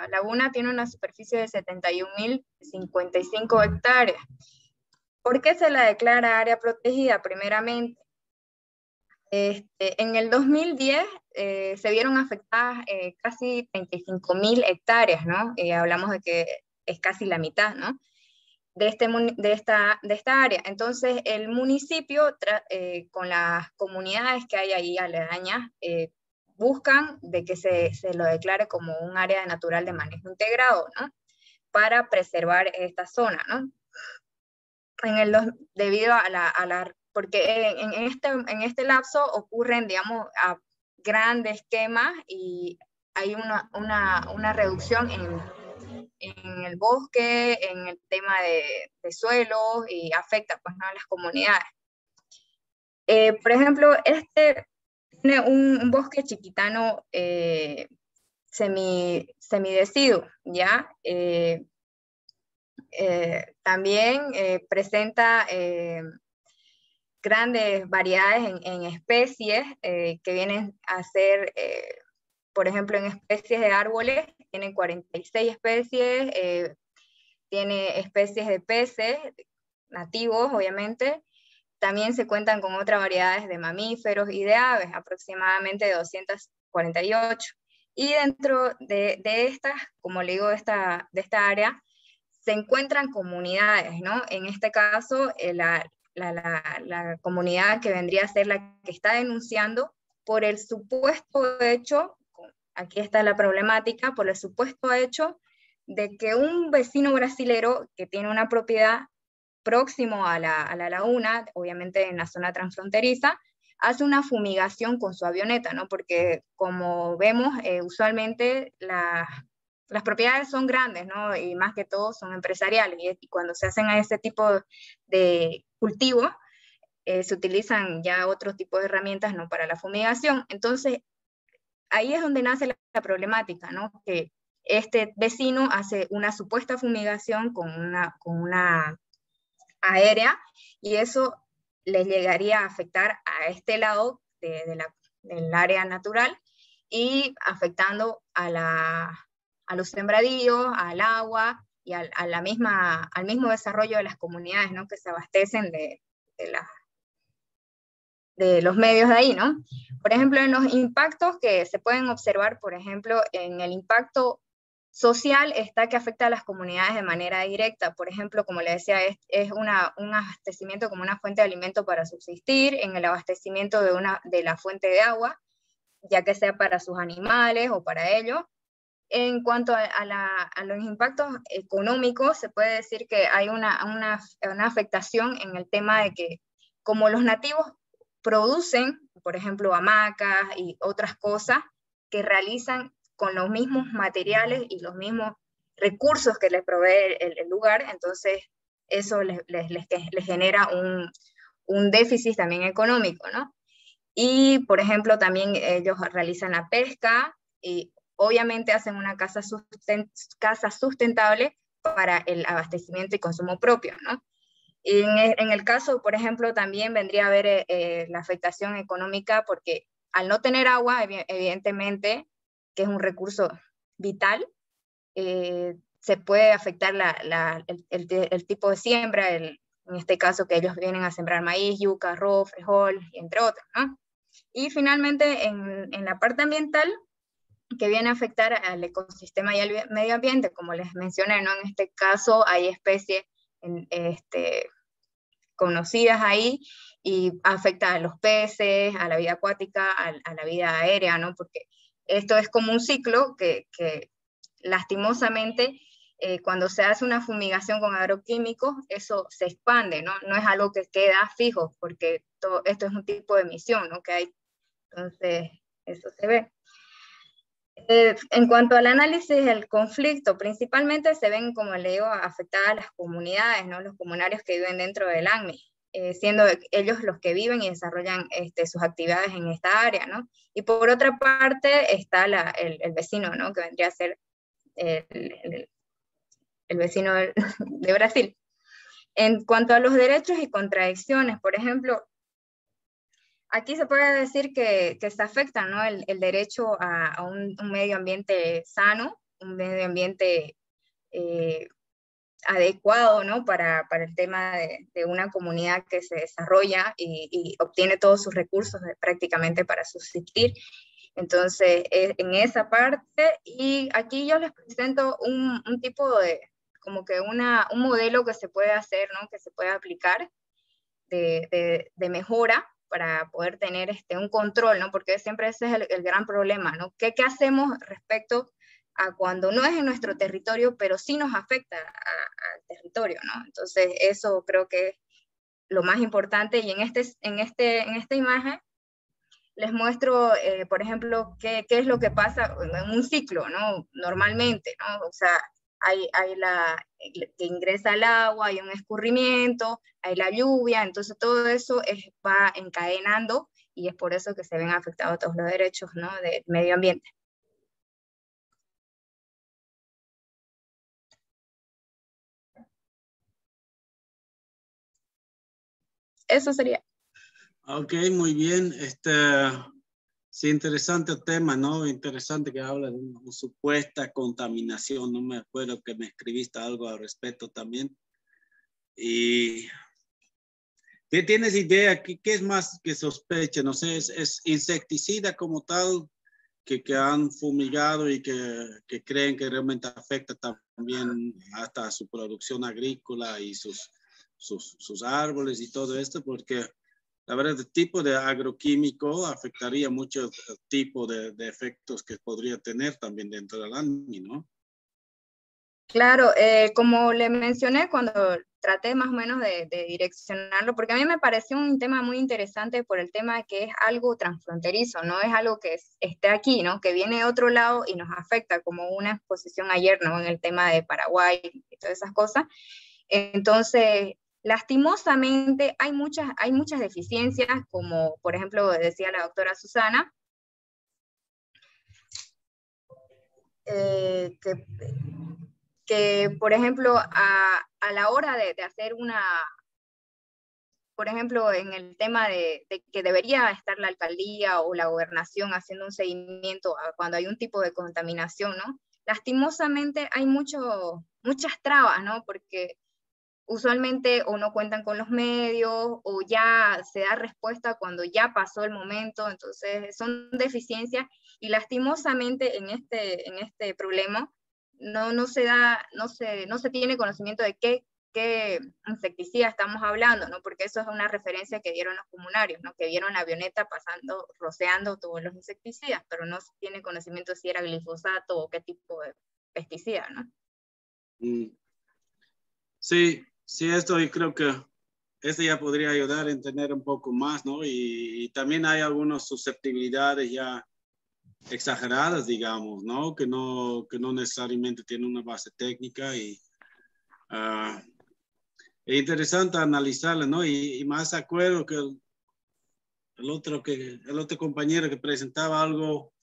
laguna tiene una superficie de 71.055 hectáreas. ¿Por qué se la declara área protegida? Primeramente, en el 2010 se vieron afectadas casi 35.000 hectáreas, ¿no? Hablamos de que es casi la mitad, ¿no? De esta área. Entonces, el municipio, con las comunidades que hay ahí aledañas, buscan de que se lo declare como un área natural de manejo integrado, ¿no? Para preservar esta zona, ¿no? Debido porque en este lapso ocurren, digamos, a grandes quemas y hay una reducción en el bosque, en el tema de suelos, y afecta pues, ¿no?, a las comunidades. Por ejemplo, tiene un bosque chiquitano semideciduo, ¿ya? También presenta grandes variedades en especies que vienen a ser, por ejemplo, en especies de árboles, tienen 46 especies, tiene especies de peces nativos, obviamente, también se cuentan con otras variedades de mamíferos y de aves, aproximadamente 248. Y dentro de estas, como le digo, de esta área, se encuentran comunidades, ¿no? En este caso, la comunidad que vendría a ser la que está denunciando por el supuesto hecho, aquí está la problemática, por el supuesto hecho de que un vecino brasilero que tiene una propiedad próximo a la laguna, obviamente en la zona transfronteriza, hace una fumigación con su avioneta, ¿no? Porque como vemos, usualmente las propiedades son grandes, ¿no? Y más que todo son empresariales, y cuando se hacen a ese tipo de cultivos, se utilizan ya otro tipo de herramientas, ¿no? Para la fumigación. Entonces, ahí es donde nace la problemática, ¿no? Que este vecino hace una supuesta fumigación con una aérea, y eso les llegaría a afectar a este lado del área natural, y afectando a los sembradíos, al agua y al mismo desarrollo de las comunidades, ¿no? Que se abastecen de los medios de ahí, ¿no? Por ejemplo, en los impactos que se pueden observar, por ejemplo, en el impacto social está que afecta a las comunidades de manera directa. Por ejemplo, como le decía, es un abastecimiento como una fuente de alimento para subsistir, en el abastecimiento de la fuente de agua, ya que sea para sus animales o para ellos. En cuanto a los impactos económicos, se puede decir que hay una afectación en el tema de que, como los nativos producen, por ejemplo, hamacas y otras cosas que realizan con los mismos materiales y los mismos recursos que les provee el lugar, entonces eso les genera un déficit también económico, ¿no? Y, por ejemplo, también ellos realizan la pesca y obviamente hacen una casa sustentable para el abastecimiento y consumo propio, ¿no? Y en el caso, por ejemplo, también vendría a haber la afectación económica, porque al no tener agua, evidentemente, que es un recurso vital, se puede afectar el tipo de siembra, en este caso que ellos vienen a sembrar maíz, yuca, arroz, frijol, entre otros, ¿no? Y finalmente, en la parte ambiental, que viene a afectar al ecosistema y al medio ambiente, como les mencioné, ¿no? En este caso hay especies conocidas ahí, y afecta a los peces, a la vida acuática, a la vida aérea, ¿no? Porque esto es como un ciclo que lastimosamente, cuando se hace una fumigación con agroquímicos, eso se expande, ¿no? No es algo que queda fijo, porque esto es un tipo de emisión, ¿no? Que hay. Entonces, eso se ve. En cuanto al análisis del conflicto, principalmente se ven, como le digo, afectadas las comunidades, ¿no? Los comunarios que viven dentro del ANMI, siendo ellos los que viven y desarrollan sus actividades en esta área, ¿no? Y por otra parte está el vecino, ¿no? Que vendría a ser el vecino de Brasil. En cuanto a los derechos y contradicciones, por ejemplo, aquí se puede decir que se afecta, ¿no? el derecho a un medio ambiente sano, un medio ambiente adecuado, ¿no? Para el tema de una comunidad que se desarrolla y obtiene todos sus recursos prácticamente para subsistir. Entonces, en esa parte, y aquí yo les presento un tipo de, como que un modelo que se puede hacer, ¿no? Que se puede aplicar de mejora, para poder tener un control, ¿no? Porque siempre ese es el gran problema, ¿no? ¿Qué hacemos respecto a cuando no es en nuestro territorio, pero sí nos afecta al territorio, ¿no? Entonces, eso creo que es lo más importante, y en esta imagen les muestro, por ejemplo, qué es lo que pasa en un ciclo, ¿no? Normalmente, ¿no? O sea, hay que ingresa el agua, hay un escurrimiento, hay la lluvia, entonces todo eso va encadenando, y es por eso que se ven afectados todos los derechos, ¿no? Del medio ambiente. Eso sería. Ok, muy bien. Sí, interesante tema, ¿no? Interesante que habla de una supuesta contaminación. No me acuerdo que me escribiste algo al respecto también. Y ¿Qué tienes idea? ¿Qué es más que sospecha? No sé, ¿es insecticida como tal que han fumigado y que creen que realmente afecta también hasta su producción agrícola y sus árboles y todo esto? Porque la verdad, el tipo de agroquímico afectaría mucho el tipo de efectos que podría tener también dentro del ANMI, ¿no? Claro, como le mencioné cuando traté más o menos de direccionarlo, porque a mí me pareció un tema muy interesante por el tema de que es algo transfronterizo, no es algo que esté aquí, ¿no? Que viene de otro lado y nos afecta, como una exposición ayer, ¿no? En el tema de Paraguay y todas esas cosas. Entonces, lastimosamente hay muchas deficiencias, como por ejemplo decía la doctora Susana, que por ejemplo, a la hora de hacer por ejemplo, en el tema de que debería estar la alcaldía o la gobernación haciendo un seguimiento a cuando hay un tipo de contaminación, ¿no? Lastimosamente hay muchas trabas, ¿no? Porque usualmente o no cuentan con los medios o ya se da respuesta cuando ya pasó el momento, entonces son deficiencias y lastimosamente en este problema no se tiene conocimiento de qué insecticida estamos hablando, ¿no? Porque eso es una referencia que dieron los comunarios, ¿no? Que vieron la avioneta pasando, rociando todos los insecticidas, pero no se tiene conocimiento si era glifosato o qué tipo de pesticida, ¿no? Sí, esto y creo que este ya podría ayudar a entender un poco más, ¿no? Y también hay algunas susceptibilidades ya exageradas, digamos, ¿no? Que no necesariamente tienen una base técnica y es interesante analizarla, ¿no? Y más acuerdo que el otro compañero que presentaba algo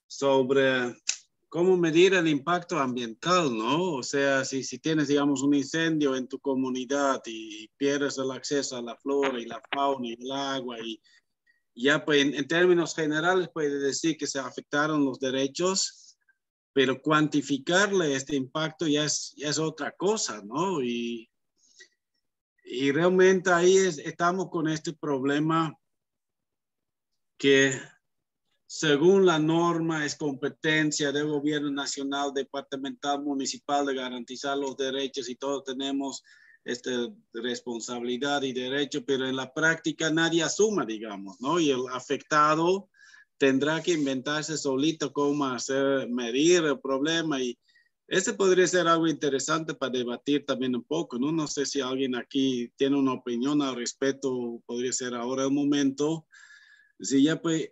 sobre cómo medir el impacto ambiental, ¿no? O sea, si tienes, digamos, un incendio en tu comunidad y pierdes el acceso a la flora y la fauna y el agua y ya pues en términos generales puede decir que se afectaron los derechos, pero cuantificarle este impacto ya es otra cosa, ¿no? Y realmente ahí estamos con este problema que según la norma es competencia del gobierno nacional, departamental, municipal de garantizar los derechos y todos tenemos responsabilidad y derecho, pero en la práctica nadie asuma, digamos, ¿no? Y el afectado tendrá que inventarse solito cómo medir el problema y ese podría ser algo interesante para debatir también un poco, ¿no? No sé si alguien aquí tiene una opinión al respecto, podría ser ahora el momento. Si ya pues,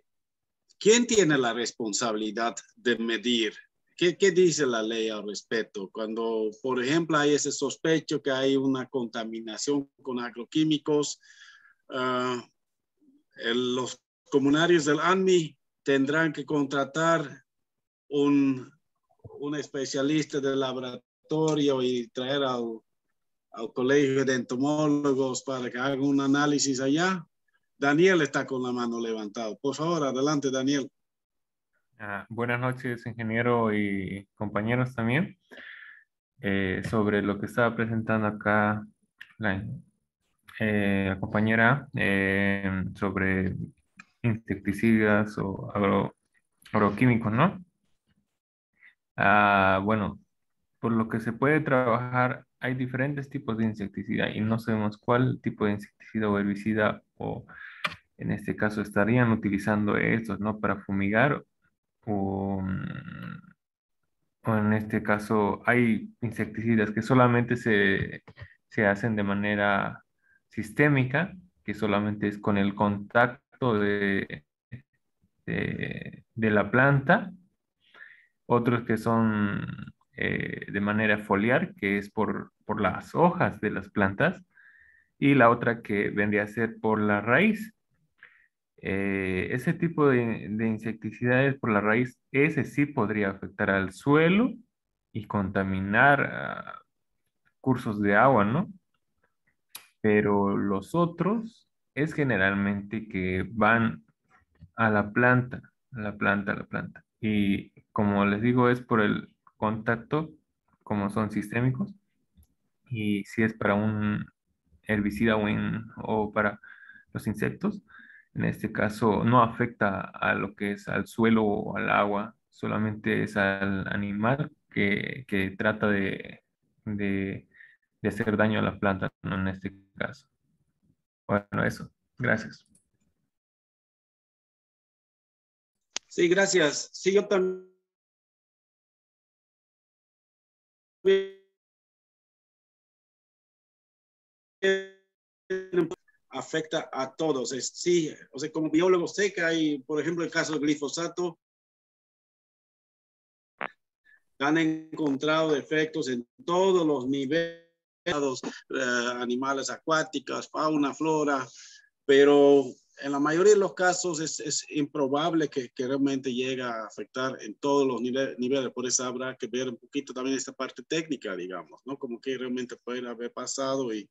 ¿quién tiene la responsabilidad de medir? ¿Qué dice la ley al respecto? Cuando, por ejemplo, hay ese sospecho que hay una contaminación con agroquímicos, los comunarios del ANMI tendrán que contratar un especialista del laboratorio y traer al colegio de entomólogos para que haga un análisis allá. Daniel está con la mano levantada. Por favor, adelante, Daniel. Buenas noches, ingeniero y compañeros también. Sobre lo que estaba presentando acá la compañera sobre insecticidas o agroquímicos, ¿no? Bueno, por lo que se puede trabajar, hay diferentes tipos de insecticida y no sabemos cuál tipo de insecticida o herbicida o en este caso estarían utilizando estos, ¿no? Para fumigar o en este caso hay insecticidas que solamente se hacen de manera sistémica, que solamente es con el contacto de la planta, otros que son de manera foliar, que es por las hojas de las plantas, y la otra que vendría a ser por la raíz. Ese tipo de insecticidas por la raíz, ese sí podría afectar al suelo y contaminar cursos de agua, ¿no? Pero los otros es generalmente que van a la planta, a la planta, a la planta. Y como les digo, es por el contacto, como son sistémicos, y si es para herbicida o para los insectos. En este caso no afecta a lo que es al suelo o al agua, solamente es al animal que trata de hacer daño a la planta, ¿no? En este caso. Bueno, eso. Gracias. Sí, gracias. Sí, yo también afecta a todos. Sí, o sea, como biólogo sé que hay, por ejemplo, el caso del glifosato, han encontrado efectos en todos los niveles, animales acuáticos, fauna, flora, pero en la mayoría de los casos es improbable que realmente llegue a afectar en todos los niveles. Por eso habrá que ver un poquito también esta parte técnica, digamos, ¿no? Como que realmente puede haber pasado y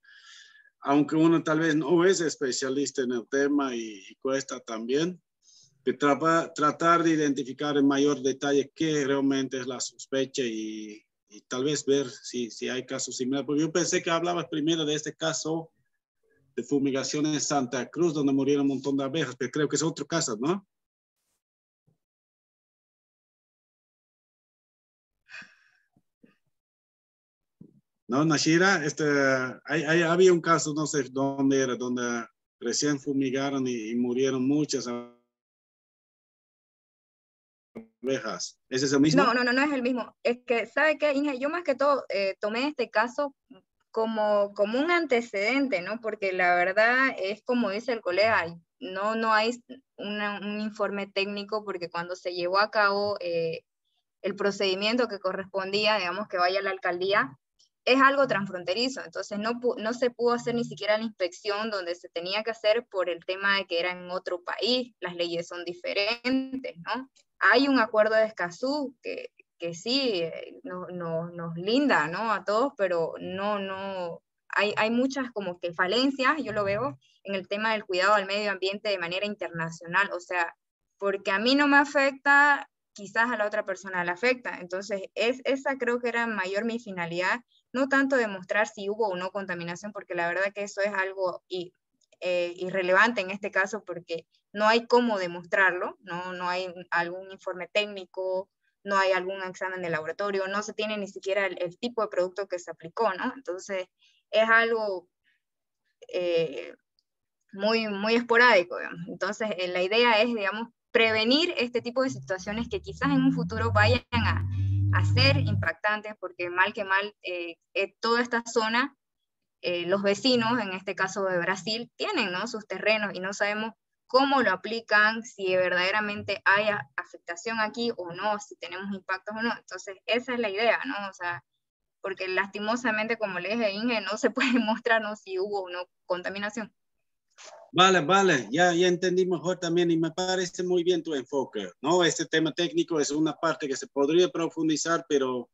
aunque uno tal vez no es especialista en el tema y cuesta también, que tratar de identificar en mayor detalle qué realmente es la sospecha y tal vez ver si hay casos similares. Porque yo pensé que hablabas primero de este caso de fumigación en Santa Cruz, donde murieron un montón de abejas, pero creo que es otro caso, ¿no? No, Nashira, había un caso, no sé dónde era, donde recién fumigaron y murieron muchas abejas. ¿Ese es el mismo? No es el mismo. Es que, ¿sabe qué, Inge? Yo más que todo tomé este caso como un antecedente, ¿no? Porque la verdad es como dice el colega, no hay un informe técnico porque cuando se llevó a cabo el procedimiento que correspondía, digamos, que vaya a la alcaldía, es algo transfronterizo, entonces no se pudo hacer ni siquiera la inspección donde se tenía que hacer por el tema de que era en otro país, las leyes son diferentes, ¿no? Hay un acuerdo de Escazú que sí nos linda, ¿no? A todos, pero hay muchas como que falencias, yo lo veo, en el tema del cuidado al medio ambiente de manera internacional, o sea, porque a mí no me afecta, quizás a la otra persona le afecta. Entonces, esa creo que era mayor mi finalidad, no tanto demostrar si hubo o no contaminación, porque la verdad que eso es algo irrelevante en este caso, porque no hay cómo demostrarlo, no hay algún informe técnico, no hay algún examen de laboratorio, no se tiene ni siquiera el tipo de producto que se aplicó, ¿no? Entonces, es algo muy esporádico, digamos. Entonces, la idea es, digamos, prevenir este tipo de situaciones que quizás en un futuro vayan a ser impactantes, porque mal que mal, toda esta zona, los vecinos, en este caso de Brasil, tienen, ¿no?, sus terrenos y no sabemos cómo lo aplican, si verdaderamente hay afectación aquí o no, si tenemos impactos o no. Entonces, esa es la idea, ¿no? O sea, porque lastimosamente, como le dije, Inge, no se puede mostrarnos si hubo o no contaminación. Vale, ya entendí mejor también y me parece muy bien tu enfoque, ¿no? Este tema técnico es una parte que se podría profundizar, pero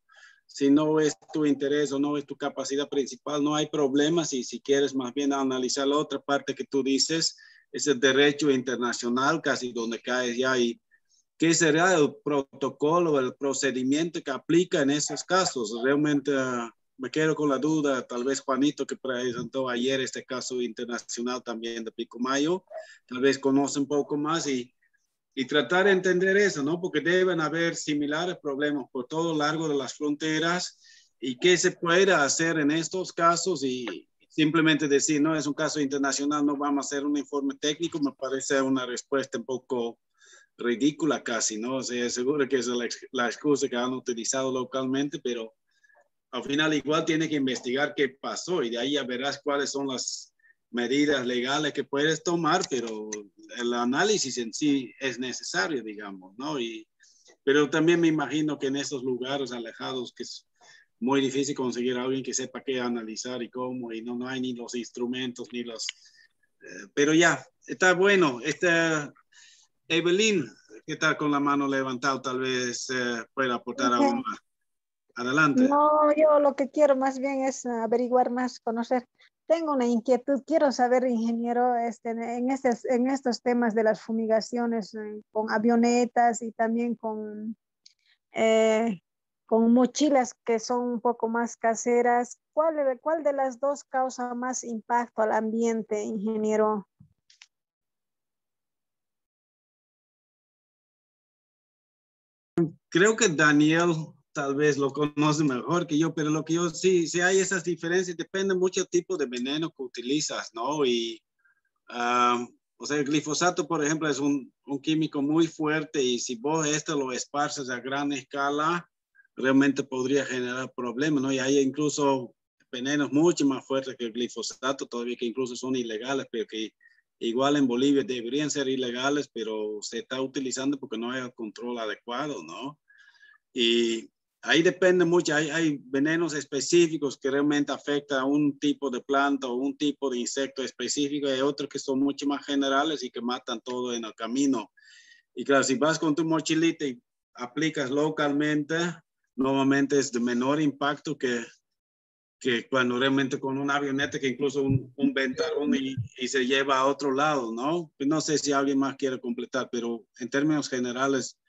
si no es tu interés o no es tu capacidad principal, no hay problema. Si quieres más bien analizar la otra parte que tú dices, es el derecho internacional, casi donde caes ya, y qué será el protocolo, el procedimiento que aplica en esos casos. Realmente me quedo con la duda, tal vez Juanito que presentó ayer este caso internacional también de Pilcomayo, tal vez conoce un poco más y tratar de entender eso, ¿no? Porque deben haber similares problemas por todo lo largo de las fronteras y qué se puede hacer en estos casos y simplemente decir, no, es un caso internacional, no vamos a hacer un informe técnico, me parece una respuesta un poco ridícula casi, ¿no? O sea, seguro que es la excusa que han utilizado localmente, pero al final igual tiene que investigar qué pasó y de ahí ya verás cuáles son las medidas legales que puedes tomar, pero el análisis en sí es necesario, digamos, ¿no? Pero también me imagino que en estos lugares alejados, que es muy difícil conseguir a alguien que sepa qué analizar y cómo, y no hay ni los instrumentos, ni los... pero ya, está bueno. Evelyn, ¿qué tal con la mano levantada? Tal vez pueda aportar algo más. Adelante. No, yo lo que quiero más bien es averiguar más, conocer. Tengo una inquietud, quiero saber, ingeniero, en estos temas de las fumigaciones con avionetas y también con con mochilas que son un poco más caseras. ¿Cuál de las dos causa más impacto al ambiente, ingeniero? Creo que Daniel tal vez lo conoce mejor que yo, pero lo que yo sí hay esas diferencias, depende mucho del tipo de veneno que utilizas, ¿no? Y, o sea, el glifosato, por ejemplo, es un químico muy fuerte y si vos lo esparces a gran escala, realmente podría generar problemas, ¿no? Y hay incluso venenos mucho más fuertes que el glifosato, todavía que incluso son ilegales, pero que igual en Bolivia deberían ser ilegales, pero se está utilizando porque no hay el control adecuado, ¿no? Y ahí depende mucho, hay venenos específicos que realmente afectan a un tipo de planta o un tipo de insecto específico, hay otros que son mucho más generales y que matan todo en el camino. Y claro, si vas con tu mochilita y aplicas localmente, normalmente es de menor impacto que cuando realmente con una avioneta que incluso un ventarrón y se lleva a otro lado, ¿no? No sé si alguien más quiere completar, pero en términos generales,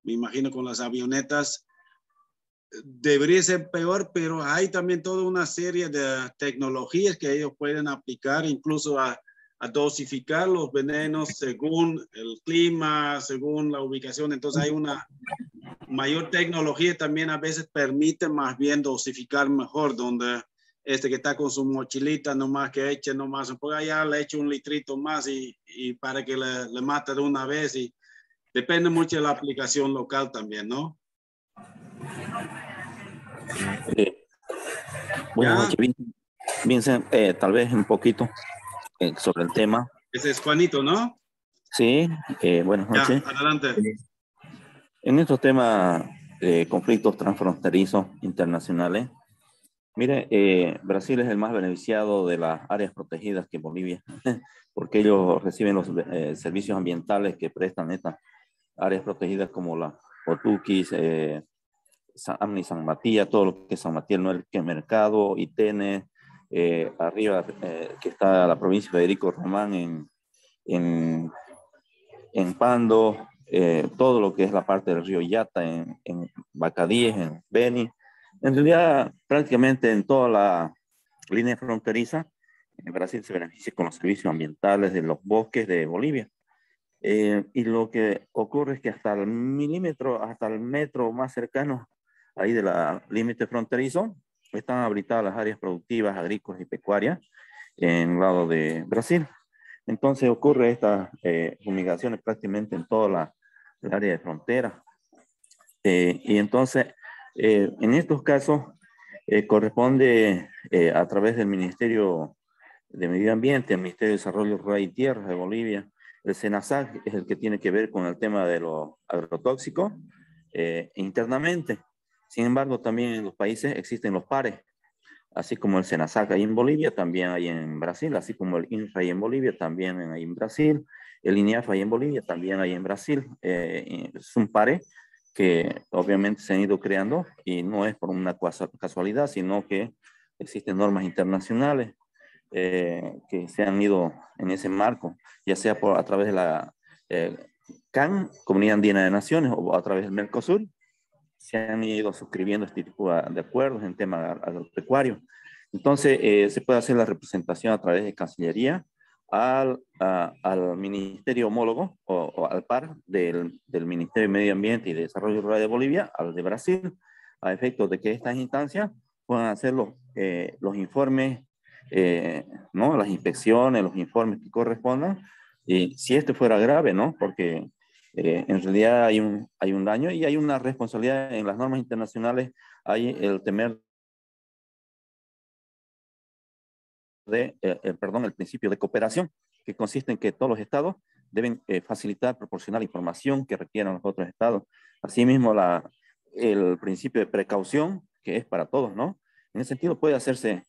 me imagino con las avionetas debería ser peor, pero hay también toda una serie de tecnologías que ellos pueden aplicar, incluso a dosificar los venenos según el clima, según la ubicación. Entonces hay una mayor tecnología también a veces permite más bien dosificar mejor, donde que está con su mochilita nomás que eche nomás, pues allá le eche un litrito más y para que le mate de una vez y depende mucho de la aplicación local también, ¿no? Buenas noches, Vincent, tal vez un poquito sobre el tema. Ese es Juanito, ¿no? Sí, buenas noches. Ya, adelante. En estos temas de conflictos transfronterizos internacionales, mire, Brasil es el más beneficiado de las áreas protegidas que Bolivia, porque ellos reciben los servicios ambientales que prestan estas áreas protegidas como la Otuquis, Amni San Matías, todo lo que es San Matías, no el que mercado, Itene, arriba que está la provincia de Federico Román en Pando, todo lo que es la parte del río Yata, en Bacadíes, en Beni. En realidad, prácticamente en toda la línea fronteriza, Brasil se beneficia con los servicios ambientales de los bosques de Bolivia. Y lo que ocurre es que hasta el milímetro, hasta el metro más cercano, ahí de la límite fronterizo, están habilitadas las áreas productivas, agrícolas y pecuarias en el lado de Brasil. Entonces ocurre estas fumigaciones prácticamente en toda el área de frontera. Y entonces, en estos casos, corresponde a través del Ministerio de Medio Ambiente, el Ministerio de Desarrollo Rural y Tierras de Bolivia, el SENASAC es el que tiene que ver con el tema de los agrotóxicos internamente. Sin embargo, también en los países existen los pares, así como el SENASAC ahí en Bolivia, también hay en Brasil, así como el INRA ahí en Bolivia, también hay en Brasil, el INIAF ahí en Bolivia, también hay en Brasil. Es un pare que obviamente se han ido creando y no es por una casualidad, sino que existen normas internacionales que se han ido en ese marco, ya sea a través de la CAN, Comunidad Andina de Naciones, o a través del Mercosur, se han ido suscribiendo este tipo de acuerdos en tema agropecuario. Entonces, se puede hacer la representación a través de Cancillería al Ministerio homólogo o al par del Ministerio de Medio Ambiente y de Desarrollo Rural de Bolivia, al de Brasil, a efectos de que estas instancias puedan hacer los informes, ¿no? Las inspecciones, los informes que correspondan, y si este fuera grave, ¿no? Porque en realidad hay un daño y hay una responsabilidad en las normas internacionales, hay el temer el principio de cooperación, que consiste en que todos los estados deben facilitar, proporcionar información que requieran los otros estados. Asimismo, el principio de precaución, que es para todos, ¿no? En ese sentido puede hacerse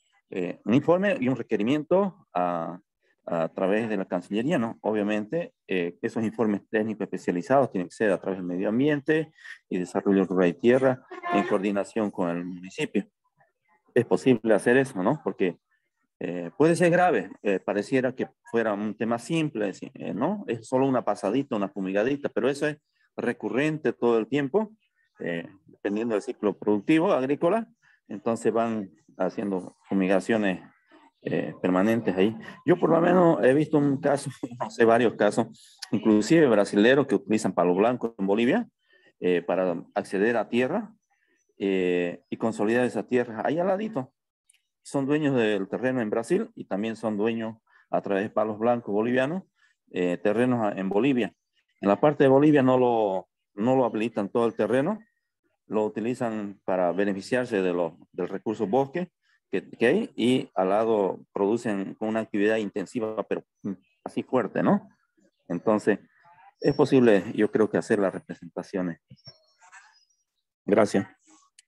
un informe y un requerimiento a través de la Cancillería, ¿no? Obviamente, esos informes técnicos especializados tienen que ser a través del Medio Ambiente y Desarrollo Rural y Tierra en coordinación con el municipio. Es posible hacer eso, ¿no? Porque puede ser grave, pareciera que fuera un tema simple, ¿no? Es solo una pasadita, una fumigadita, pero eso es recurrente todo el tiempo dependiendo del ciclo productivo agrícola, entonces van haciendo fumigaciones permanentes ahí. Yo por lo menos he visto un caso, no sé, varios casos, inclusive brasileros que utilizan palo blanco en Bolivia para acceder a tierra y consolidar esa tierra ahí al ladito. Son dueños del terreno en Brasil y también son dueños a través de palos blancos bolivianos, terrenos en Bolivia. En la parte de Bolivia no lo habilitan todo el terreno, lo utilizan para beneficiarse del recurso bosque que hay, y al lado producen con una actividad intensiva, pero así fuerte, ¿no? Entonces, es posible, yo creo, que hacer las representaciones. Gracias.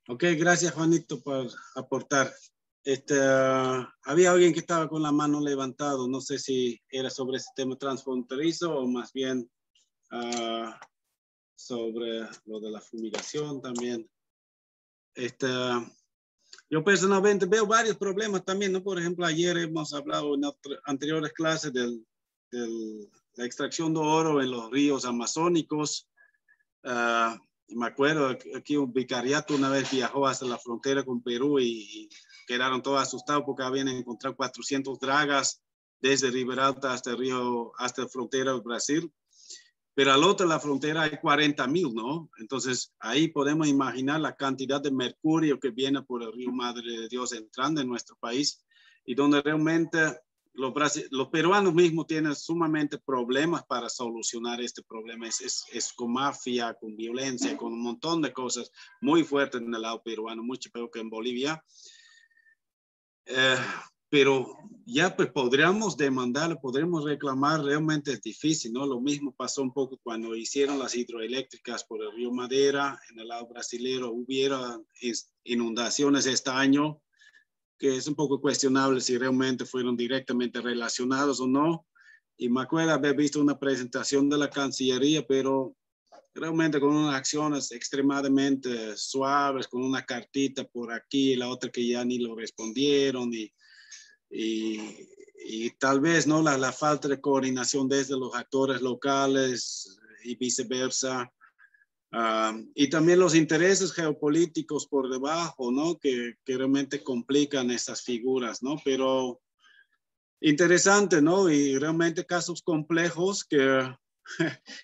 Ok, gracias, Juanito, por aportar. Había alguien que estaba con la mano levantado, no sé si era sobre ese tema transfronterizo o más bien sobre lo de la fumigación también. Yo personalmente veo varios problemas también, ¿no? Por ejemplo, ayer hemos hablado en anteriores clases de la extracción de oro en los ríos amazónicos. Me acuerdo, aquí un vicariato una vez viajó hasta la frontera con Perú y quedaron todos asustados porque habían encontrado 400 dragas desde Riberalta hasta el río, hasta la frontera de Brasil. Pero al otro de la frontera hay 40,000, ¿no? Entonces ahí podemos imaginar la cantidad de mercurio que viene por el río Madre de Dios entrando en nuestro país y donde realmente los peruanos mismos tienen sumamente problemas para solucionar este problema. Es con mafia, con violencia, con un montón de cosas muy fuertes en el lado peruano, mucho peor que en Bolivia. Pero ya pues podríamos demandar, podríamos reclamar, realmente es difícil, ¿no? Lo mismo pasó un poco cuando hicieron las hidroeléctricas por el río Madera, en el lado brasilero hubiera inundaciones este año, que es un poco cuestionable si realmente fueron directamente relacionados o no. Y me acuerdo haber visto una presentación de la Cancillería, pero realmente con unas acciones extremadamente suaves, con una cartita por aquí y la otra que ya ni lo respondieron y tal vez no la falta de coordinación desde los actores locales y viceversa. Y también los intereses geopolíticos por debajo, ¿no? Que realmente complican esas figuras, ¿no? Pero interesante, ¿no? Y realmente casos complejos que,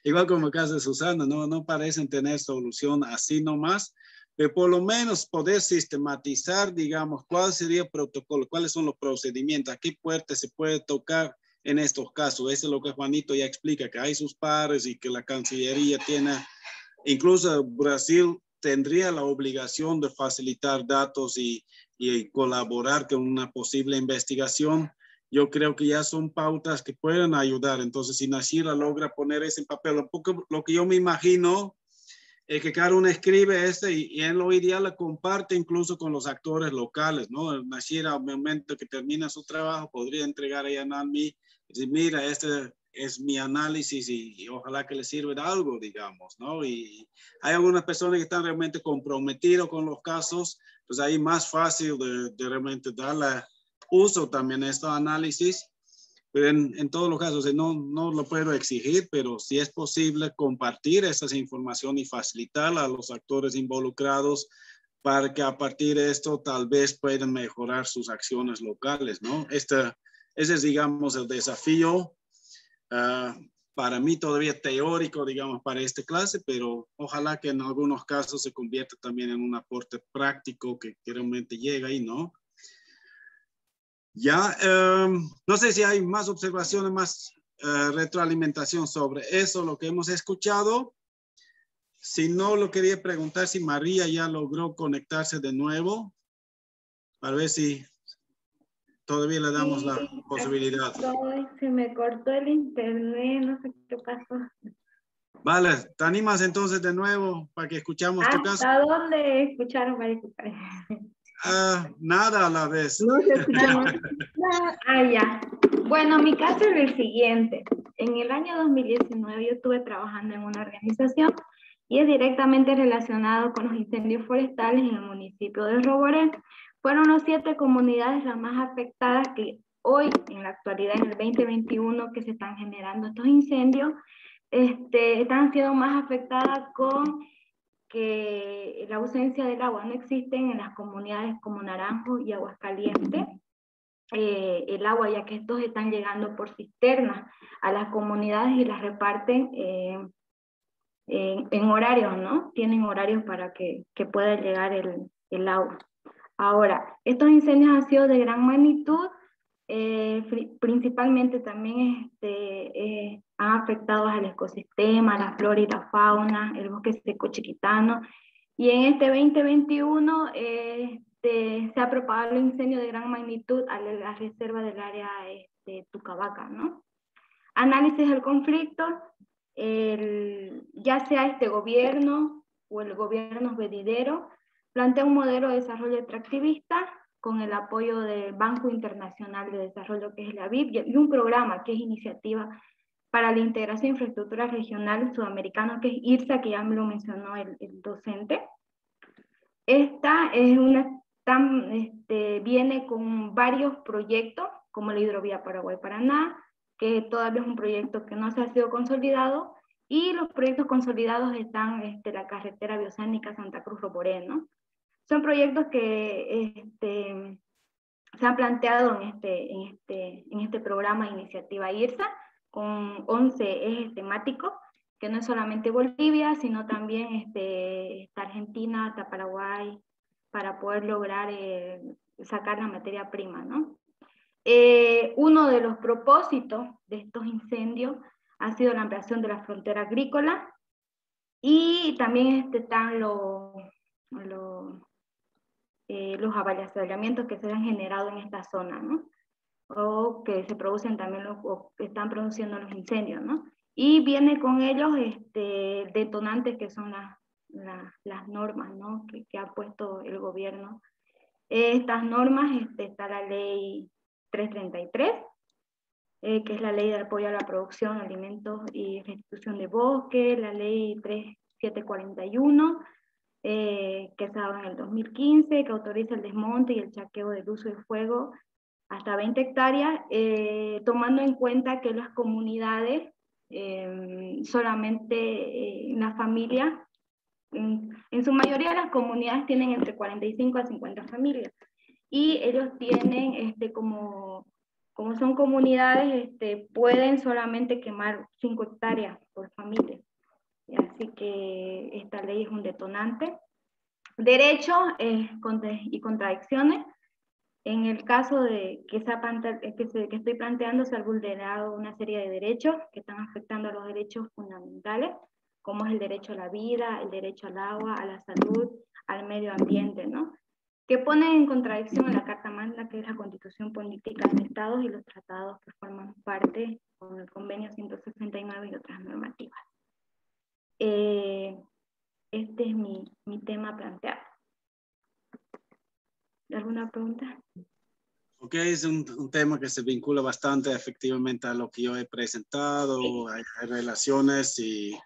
igual como el caso de Susana, no parecen tener solución así nomás, pero por lo menos poder sistematizar, digamos, cuál sería el protocolo, cuáles son los procedimientos, a qué puerta se puede tocar en estos casos. Eso es lo que Juanito ya explica, que hay sus pares y que la Cancillería tiene, incluso Brasil tendría la obligación de facilitar datos y colaborar con una posible investigación. Yo creo que ya son pautas que pueden ayudar. Entonces, si Nashira logra poner ese en papel, un poco lo que yo me imagino es que cada uno escribe y en lo ideal lo comparte incluso con los actores locales, ¿no? Nashira, al momento que termina su trabajo, podría entregar a Yanami y decir, mira, este es mi análisis y ojalá que le sirva de algo, digamos, ¿no? Y hay algunas personas que están realmente comprometidas con los casos, pues ahí más fácil de realmente darle uso también a estos análisis. Pero en todos los casos no lo puedo exigir, pero si es posible compartir esas informaciones y facilitarla a los actores involucrados para que a partir de esto tal vez puedan mejorar sus acciones locales, ¿no? Ese es, digamos, el desafío para mí todavía teórico, digamos, para esta clase, pero ojalá que en algunos casos se convierta también en un aporte práctico que realmente llega ahí, ¿no? Ya, no sé si hay más observaciones, más retroalimentación sobre eso, lo que hemos escuchado. Si no, lo quería preguntar si María ya logró conectarse de nuevo, para ver si todavía le damos la posibilidad. Se me cortó el internet, no sé qué pasó. Vale, ¿te animas entonces de nuevo para que escuchamos tu caso? ¿Hasta dónde escucharon? Nada a la vez. No se escuchamos. Ya. Bueno, mi caso es el siguiente. En el año 2019 yo estuve trabajando en una organización y es directamente relacionado con los incendios forestales en el municipio de Roboré. Fueron las 7 comunidades las más afectadas que hoy, en la actualidad, en el 2021, que se están generando estos incendios, están siendo más afectadas con que la ausencia del agua no existe en las comunidades como Naranjo y Aguascalientes. El agua, ya que estos están llegando por cisternas a las comunidades y las reparten en horarios, ¿no? Tienen horarios para que pueda llegar el agua. Ahora, estos incendios han sido de gran magnitud, principalmente también han afectado al ecosistema, la flora y la fauna, el bosque seco chiquitano, y en este 2021 se ha propagado el incendio de gran magnitud a la reserva del área Tucabaca, ¿no? Análisis del conflicto, ya sea este gobierno o el gobierno venidero, plantea un modelo de desarrollo extractivista con el apoyo del Banco Internacional de Desarrollo, que es la BID, y un programa que es Iniciativa para la Integración de Infraestructura Regional Sudamericana, que es IRSA, que ya me lo mencionó el docente. Esta es viene con varios proyectos, como la hidrovía Paraguay-Paraná, que todavía es un proyecto que no se ha sido consolidado, y los proyectos consolidados están la carretera bioceánica Santa Cruz-Roboré, ¿no? Son proyectos que se han planteado en este programa Iniciativa IRSA, con 11 ejes temáticos, que no es solamente Bolivia, sino también está Argentina, está Paraguay, para poder lograr sacar la materia prima, ¿no? Uno de los propósitos de estos incendios ha sido la ampliación de la frontera agrícola, y también están los avasallamientos que se han generado en esta zona, ¿no? O que se producen también o que están produciendo los incendios, ¿no? Y viene con ellos detonantes que son las normas, ¿no? que ha puesto el gobierno. Estas normas, está la ley 333, que es la ley de apoyo a la producción, alimentos y restitución de bosque, la ley 3741, que se daba en el 2015, que autoriza el desmonte y el chaqueo del uso de fuego hasta 20 hectáreas, tomando en cuenta que las comunidades, solamente las familias, en su mayoría las comunidades tienen entre 45 a 50 familias, y ellos tienen, como son comunidades, pueden solamente quemar 5 hectáreas por familia. Así que esta ley es un detonante. Derechos y contradicciones. En el caso de que estoy planteando, se ha vulnerado una serie de derechos que están afectando a los derechos fundamentales, como es el derecho a la vida, el derecho al agua, a la salud, al medio ambiente, ¿no? Que ponen en contradicción a la Carta Magna, que es la Constitución Política de Estados, y los tratados que forman parte con el Convenio 169 y otras normativas. Este es mi tema planteado. ¿Alguna pregunta? Ok, es un tema que se vincula bastante efectivamente a lo que yo he presentado. Sí. Hay relaciones y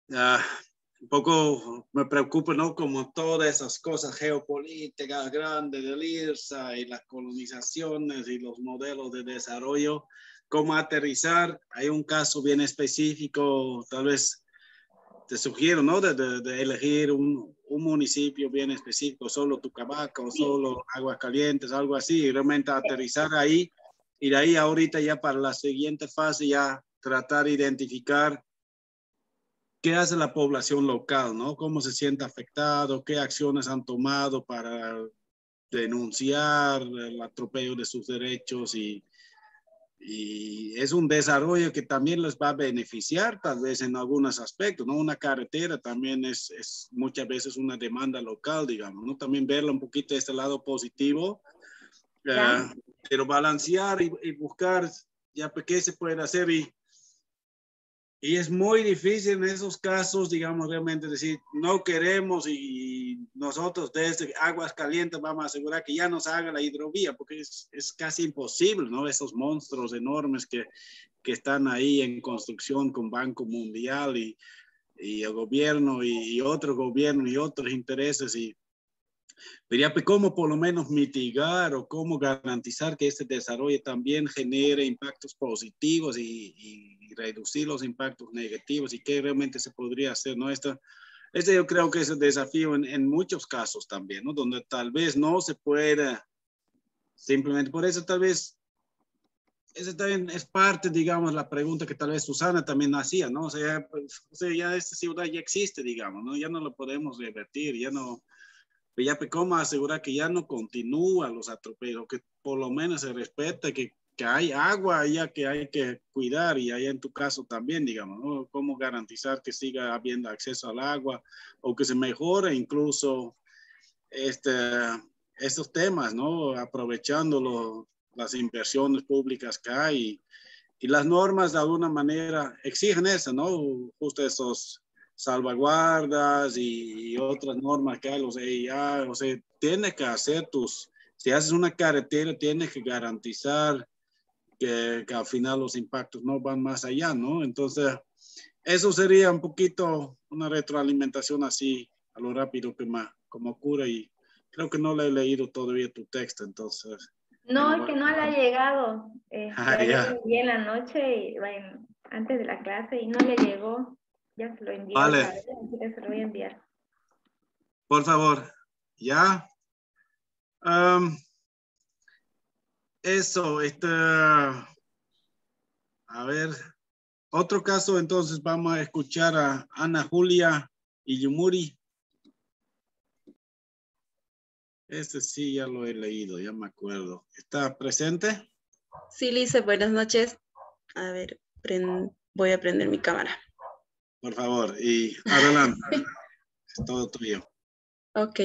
un poco me preocupa, ¿no? Como todas esas cosas geopolíticas grandes del IRSA y las colonizaciones y los modelos de desarrollo, cómo aterrizar. Hay un caso bien específico, tal vez te sugiero, ¿no? De elegir un municipio bien específico, solo Tucabaca o solo Aguascalientes, algo así, y realmente aterrizar ahí, y de ahí ahorita ya para la siguiente fase ya tratar de identificar qué hace la población local, ¿no? Cómo se siente afectado, qué acciones han tomado para denunciar el atropello de sus derechos, y es un desarrollo que también les va a beneficiar tal vez en algunos aspectos, ¿no? Una carretera también es muchas veces una demanda local, digamos, ¿no? También verlo un poquito de este lado positivo, pero balancear y buscar ya qué se puede hacer, y es muy difícil en esos casos, digamos, realmente decir, no queremos y nosotros desde Aguascalientes vamos a asegurar que ya nos haga la hidrovía, porque es casi imposible, ¿no? Esos monstruos enormes que están ahí en construcción con Banco Mundial y el gobierno y otro gobierno y otros intereses, pero cómo por lo menos mitigar o cómo garantizar que este desarrollo también genere impactos positivos y reducir los impactos negativos, y qué realmente se podría hacer, ¿no? Esta yo creo que es el desafío en muchos casos también, ¿no? Donde tal vez no se pueda, simplemente por eso tal vez, esa también es parte, digamos, la pregunta que tal vez Susana también hacía, ¿no? O sea, ya esta ciudad ya existe, digamos, ¿no? Ya no lo podemos revertir, ya no, ya cómo asegurar que ya no continúan los atropellos, que por lo menos se respeta, que hay agua allá que hay que cuidar y allá en tu caso también, digamos, ¿no? Cómo garantizar que siga habiendo acceso al agua o que se mejore incluso estos temas, ¿no? Aprovechando las inversiones públicas que hay y las normas de alguna manera exigen eso, ¿no? Justo esos salvaguardas y otras normas que hay, los EIA, o sea, tienes que hacer si haces una carretera, tienes que garantizar que al final los impactos no van más allá, ¿no? Entonces, eso sería un poquito una retroalimentación así a lo rápido que como ocurre y creo que no le he leído todavía tu texto, entonces. No, es que no le ha llegado. Ya. Lo envié en la noche, y, bueno, antes de la clase, y no le llegó. Ya se lo envié. Vale. Así que se lo voy a enviar. Por favor, ya. Eso, a ver, otro caso, entonces vamos a escuchar a Ana Julia Iyumuri. Sí, ya lo he leído, ya me acuerdo. ¿Está presente? Sí, Lice, buenas noches. A ver, voy a prender mi cámara. Por favor, y adelante. Es todo tuyo. Ok.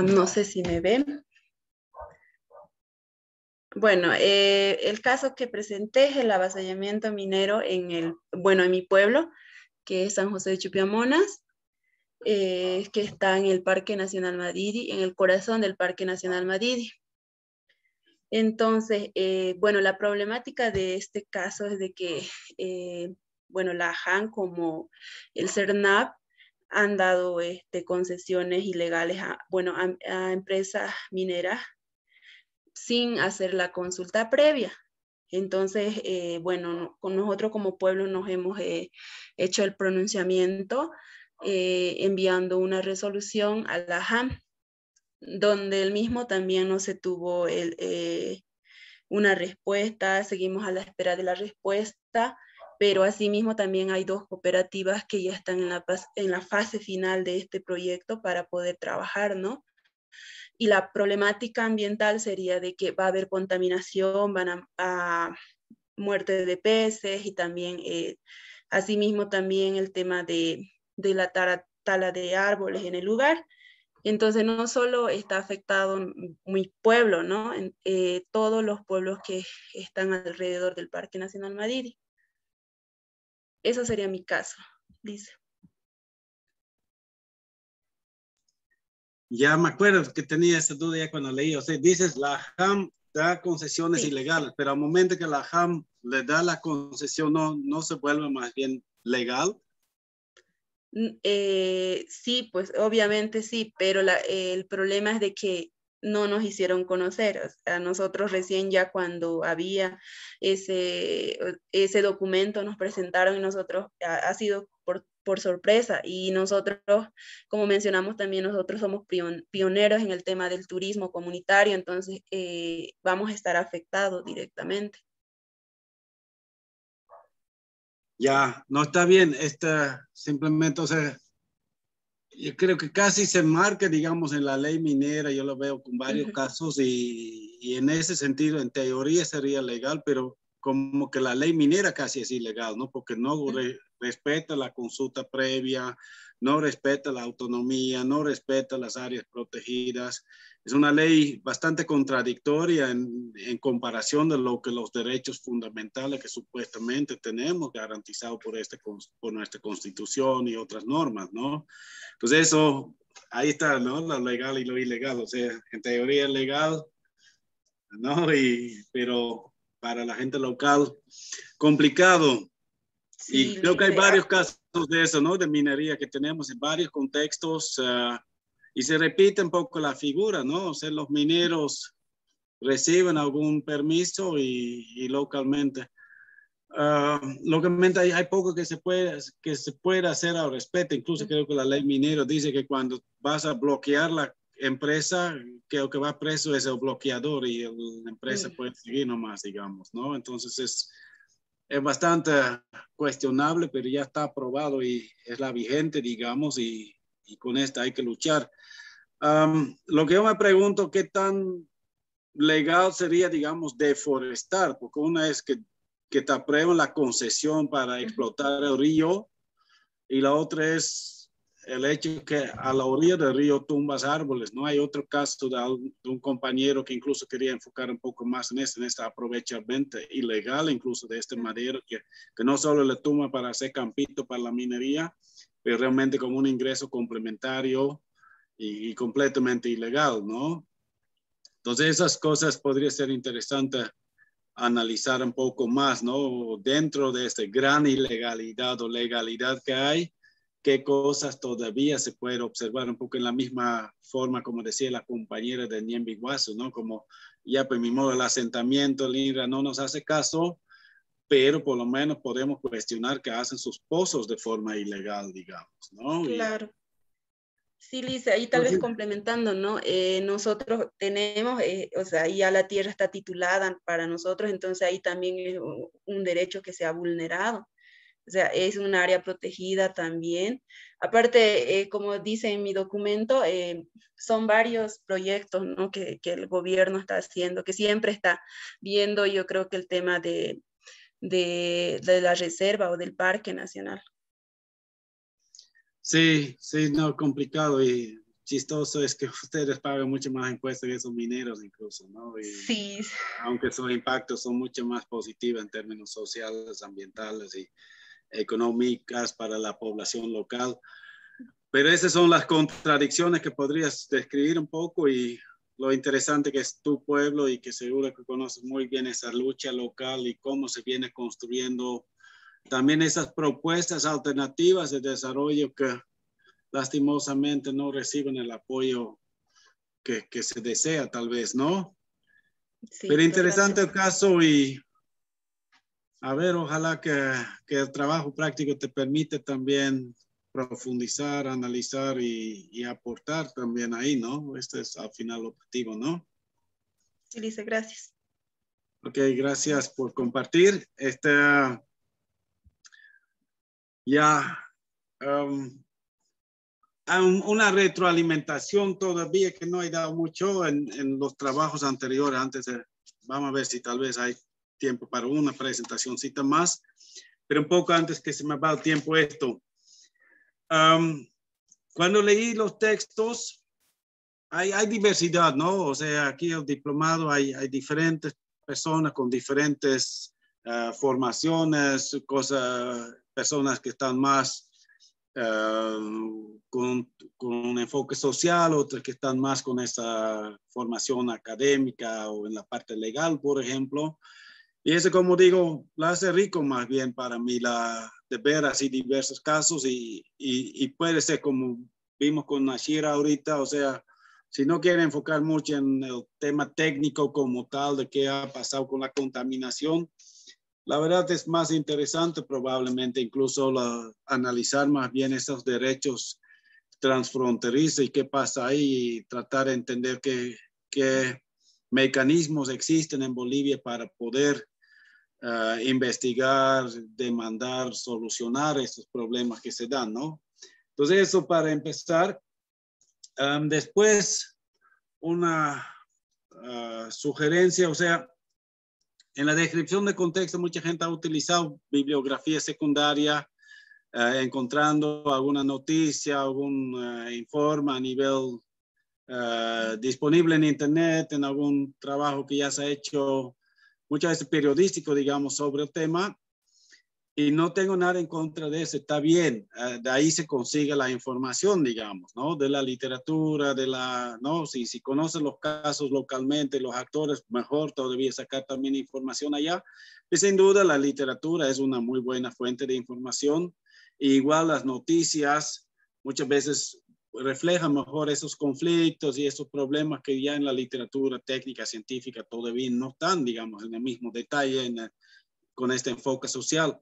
No sé si me ven. Bueno, el caso que presenté es el avasallamiento minero en mi pueblo, que es San José de Chupiamonas, que está en el Parque Nacional Madidi, en el corazón del Parque Nacional Madidi. Entonces, la problemática de este caso es de que, la AJAN como el CERNAP han dado concesiones ilegales a empresas mineras sin hacer la consulta previa. Entonces, con nosotros como pueblo nos hemos hecho el pronunciamiento enviando una resolución a la AJAN, donde el mismo también no se tuvo una respuesta, seguimos a la espera de la respuesta, pero asimismo también hay 2 cooperativas que ya están en la fase final de este proyecto para poder trabajar, ¿no? Y la problemática ambiental sería de que va a haber contaminación, van a muerte de peces y también, asimismo también el tema de la tala de árboles en el lugar. Entonces no solo está afectado mi pueblo, ¿no? Todos los pueblos que están alrededor del Parque Nacional Madidi. Eso sería mi caso, dice. Ya me acuerdo que tenía esa duda ya cuando leí. O sea, dices la JAM da concesiones ilegales, pero al momento que la JAM le da la concesión, no se vuelve más bien legal. Sí, pues obviamente sí, pero el problema es de que no nos hicieron conocer. O sea, nosotros recién ya cuando había ese documento nos presentaron y nosotros ha sido por sorpresa, y nosotros, como mencionamos también, nosotros somos pioneros en el tema del turismo comunitario, entonces vamos a estar afectados directamente. Ya, no está bien. Simplemente, o sea, yo creo que casi se marca, digamos, en la ley minera. Yo lo veo con varios casos y en ese sentido, en teoría sería legal, pero como que la ley minera casi es ilegal, ¿no? Porque no respeta la consulta previa, no respeta la autonomía, no respeta las áreas protegidas. Es una ley bastante contradictoria en comparación de lo que los derechos fundamentales que supuestamente tenemos garantizados por nuestra Constitución y otras normas, ¿no? Entonces eso, ahí está, ¿no? Lo legal y lo ilegal. O sea, en teoría es legal, ¿no? Pero para la gente local, complicado. Sí, y creo que hay varios casos de eso, ¿no? De minería que tenemos en varios contextos y se repite un poco la figura, ¿no? O sea, los mineros reciben algún permiso y localmente lógicamente hay poco que se puede hacer al respecto. Incluso creo que la ley minera dice que cuando vas a bloquear la empresa, que el que va preso es el bloqueador y la empresa puede seguir nomás, digamos, ¿no? Entonces es bastante cuestionable, pero ya está aprobado y es la vigente, digamos, y con esta hay que luchar. Lo que yo me pregunto, ¿qué tan legal sería, digamos, deforestar? Porque una es que te aprueben la concesión para explotar el río y la otra es el hecho que a la orilla del río tumbas árboles, ¿no? Hay otro caso de un compañero que incluso quería enfocar un poco más en este aprovechamiento ilegal incluso de este madero que no solo le tumba para hacer campito para la minería, pero realmente como un ingreso complementario y completamente ilegal, ¿no? Entonces esas cosas podría ser interesante analizar un poco más, ¿no? Dentro de esta gran ilegalidad o legalidad que hay, qué cosas todavía se puede observar un poco en la misma forma, como decía la compañera de Ñembiguazu, ¿no? Como ya pues mi modo el asentamiento, el INRA no nos hace caso, pero por lo menos podemos cuestionar que hacen sus pozos de forma ilegal, digamos, ¿no? Claro. Sí, Lisa, ahí tal vez complementando, ¿no? Nosotros tenemos, o sea, ya la tierra está titulada para nosotros, entonces ahí también es un derecho que se ha vulnerado. O sea, es un área protegida también. Aparte, como dice en mi documento, son varios proyectos, ¿no? que el gobierno está haciendo, que siempre está viendo, yo creo que el tema de la reserva o del parque nacional. Sí, no, complicado y chistoso es que ustedes pagan mucho más impuestos que esos mineros incluso, ¿no? Y sí. Aunque sus impactos son mucho más positivos en términos sociales, ambientales y económicas para la población local. Pero esas son las contradicciones que podrías describir un poco y lo interesante que es tu pueblo y que seguro que conoces muy bien esa lucha local y cómo se viene construyendo también esas propuestas alternativas de desarrollo que lastimosamente no reciben el apoyo que se desea tal vez, ¿no? Sí, pero interesante el caso y a ver, ojalá que el trabajo práctico te permite también profundizar, analizar y aportar también ahí, ¿no? Este es al final el objetivo, ¿no? Sí, Lisa, gracias. Ok, gracias por compartir. Una retroalimentación todavía que no he dado mucho en los trabajos anteriores. Vamos a ver si tal vez hay tiempo para una presentacióncita más, pero un poco antes que se me va el tiempo esto. Cuando leí los textos, hay diversidad, ¿no? O sea, aquí el diplomado hay diferentes personas con diferentes formaciones, personas que están más con un enfoque social, otras que están más con esa formación académica o en la parte legal, por ejemplo. Y eso, como digo, la hace rico más bien para mí de ver así diversos casos y puede ser como vimos con Nashira ahorita, o sea, si no quieren enfocar mucho en el tema técnico como tal de qué ha pasado con la contaminación, la verdad es más interesante probablemente incluso analizar más bien esos derechos transfronterizos y qué pasa ahí y tratar de entender qué mecanismos existen en Bolivia para poder investigar, demandar, solucionar estos problemas que se dan, ¿no? Entonces eso para empezar. Después una sugerencia, o sea, en la descripción de contexto mucha gente ha utilizado bibliografía secundaria encontrando alguna noticia, algún informe a nivel disponible en internet, en algún trabajo que ya se ha hecho muchas veces periodístico, digamos, sobre el tema. Y no tengo nada en contra de eso, está bien, de ahí se consigue la información, digamos, ¿no? De la literatura, ¿no? Si conocen los casos localmente, los actores, mejor todavía sacar también información allá. Y sin duda la literatura es una muy buena fuente de información. Y igual las noticias muchas veces reflejan mejor esos conflictos y esos problemas que ya en la literatura técnica, científica todavía no están, digamos, en el mismo detalle, con este enfoque social.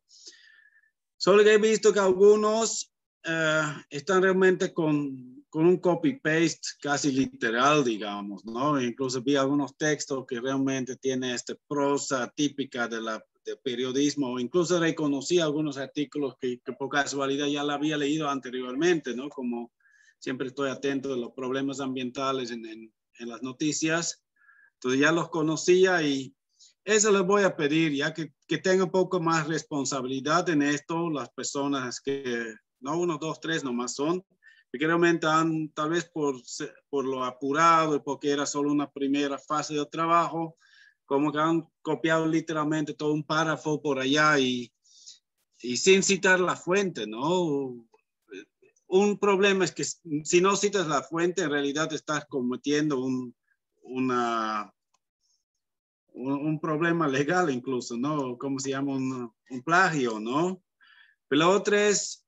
Solo que he visto que algunos están realmente con un copy-paste casi literal, digamos, ¿no? Incluso vi algunos textos que realmente tienen esta prosa típica de periodismo, incluso reconocí algunos artículos que por casualidad ya la había leído anteriormente, ¿no? Como siempre estoy atento a los problemas ambientales en las noticias, entonces ya los conocía y eso les voy a pedir, ya que tengan un poco más responsabilidad en esto, las personas que, no 1, 2, 3 nomás son, que realmente han, tal vez por lo apurado y porque era solo una primera fase de trabajo, como que han copiado literalmente todo un párrafo por allá y sin citar la fuente, ¿no? Un problema es que si no citas la fuente, en realidad estás cometiendo un problema legal incluso, ¿no? ¿Cómo se llama? Un plagio, ¿no? Pero lo otro es,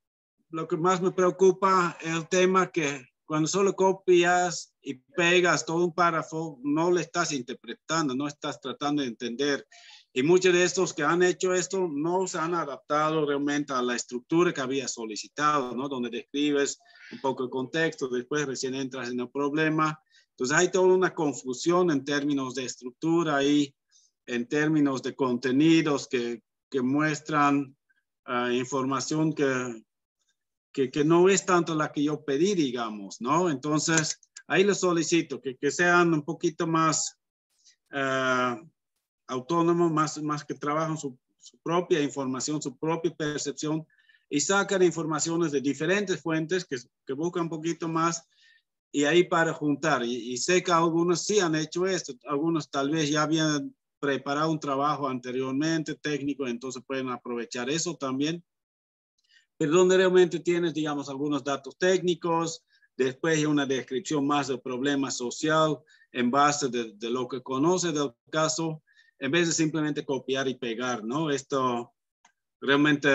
lo que más me preocupa es el tema que cuando solo copias y pegas todo un párrafo, no le estás interpretando, no estás tratando de entender. Y muchos de estos que han hecho esto no se han adaptado realmente a la estructura que había solicitado, ¿no? Donde describes un poco el contexto, después recién entras en el problema. Entonces hay toda una confusión en términos de estructura y en términos de contenidos que muestran información que no es tanto la que yo pedí, digamos, ¿no? Entonces, ahí les solicito que sean un poquito más autónomos, más que trabajan su propia información, su propia percepción y sacan informaciones de diferentes fuentes que buscan un poquito más y ahí para juntar. Y sé que algunos sí han hecho esto, algunos tal vez ya habían preparado un trabajo anteriormente técnico, entonces pueden aprovechar eso también. Pero donde realmente tienes, digamos, algunos datos técnicos, después una descripción más del problema social en base de lo que conoce del caso, en vez de simplemente copiar y pegar, ¿no? Esto realmente,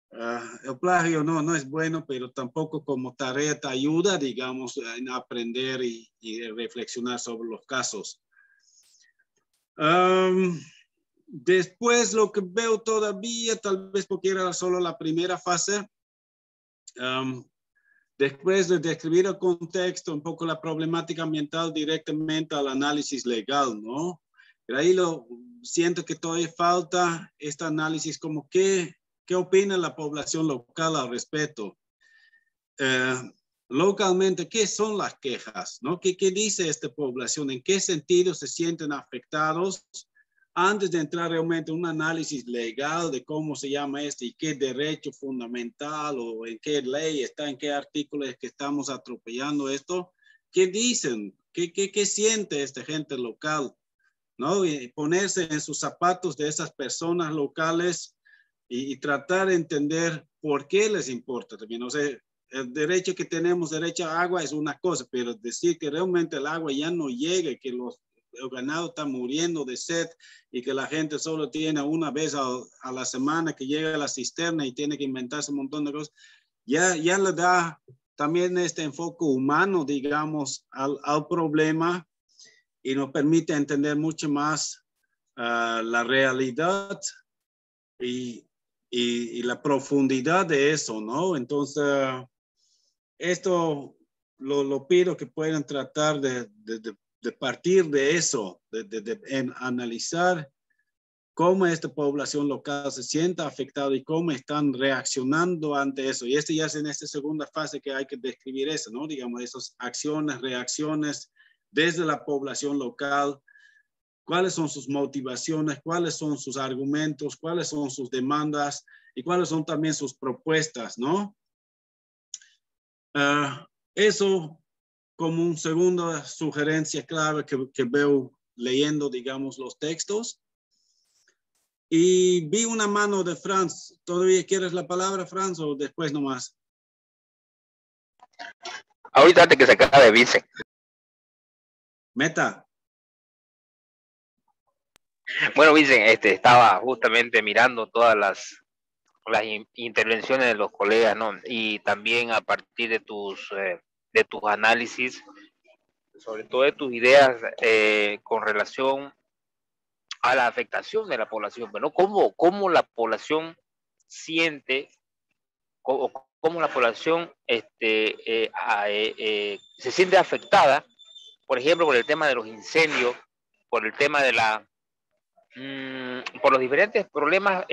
el plagio no es bueno, pero tampoco como tarea te ayuda, digamos, en aprender y reflexionar sobre los casos. Después lo que veo todavía, tal vez porque era solo la primera fase, después de describir el contexto, un poco la problemática ambiental directamente al análisis legal, ¿no? Pero ahí siento que todavía falta este análisis como qué opina la población local al respecto. Localmente, ¿qué son las quejas? ¿No? ¿Qué dice esta población? ¿En qué sentido se sienten afectados? Antes de entrar realmente en un análisis legal de cómo se llama esto y qué derecho fundamental o en qué ley está, en qué artículo es que estamos atropellando esto, ¿qué dicen? ¿Qué siente esta gente local? ¿No? Y ponerse en sus zapatos de esas personas locales y tratar de entender por qué les importa también. O sea, el derecho que tenemos, derecho a agua es una cosa, pero decir que realmente el agua ya no llegue, que el ganado está muriendo de sed y que la gente solo tiene una vez a la semana que llega a la cisterna y tiene que inventarse un montón de cosas, ya le da también este enfoque humano, digamos, al problema y nos permite entender mucho más la realidad y la profundidad de eso, ¿no? Entonces, esto lo pido que puedan tratar de partir de eso, en analizar cómo esta población local se siente afectada y cómo están reaccionando ante eso. Y ya es en esta segunda fase que hay que describir eso, ¿no? Digamos, esas acciones, reacciones desde la población local, cuáles son sus motivaciones, cuáles son sus argumentos, cuáles son sus demandas y cuáles son también sus propuestas, ¿no? Eso como una segunda sugerencia clave que veo leyendo, digamos, los textos. Y vi una mano de Franz. ¿Todavía quieres la palabra, Franz, o después nomás? Ahorita antes que se acabe, Vincent. Meta. Bueno, Vincent, estaba justamente mirando todas las intervenciones de los colegas, ¿no? Y también a partir de tus análisis, sobre todo de tus ideas con relación a la afectación de la población, ¿no? ¿Cómo la población siente, cómo la población se siente afectada, por ejemplo, por el tema de los incendios, por el tema de por los diferentes problemas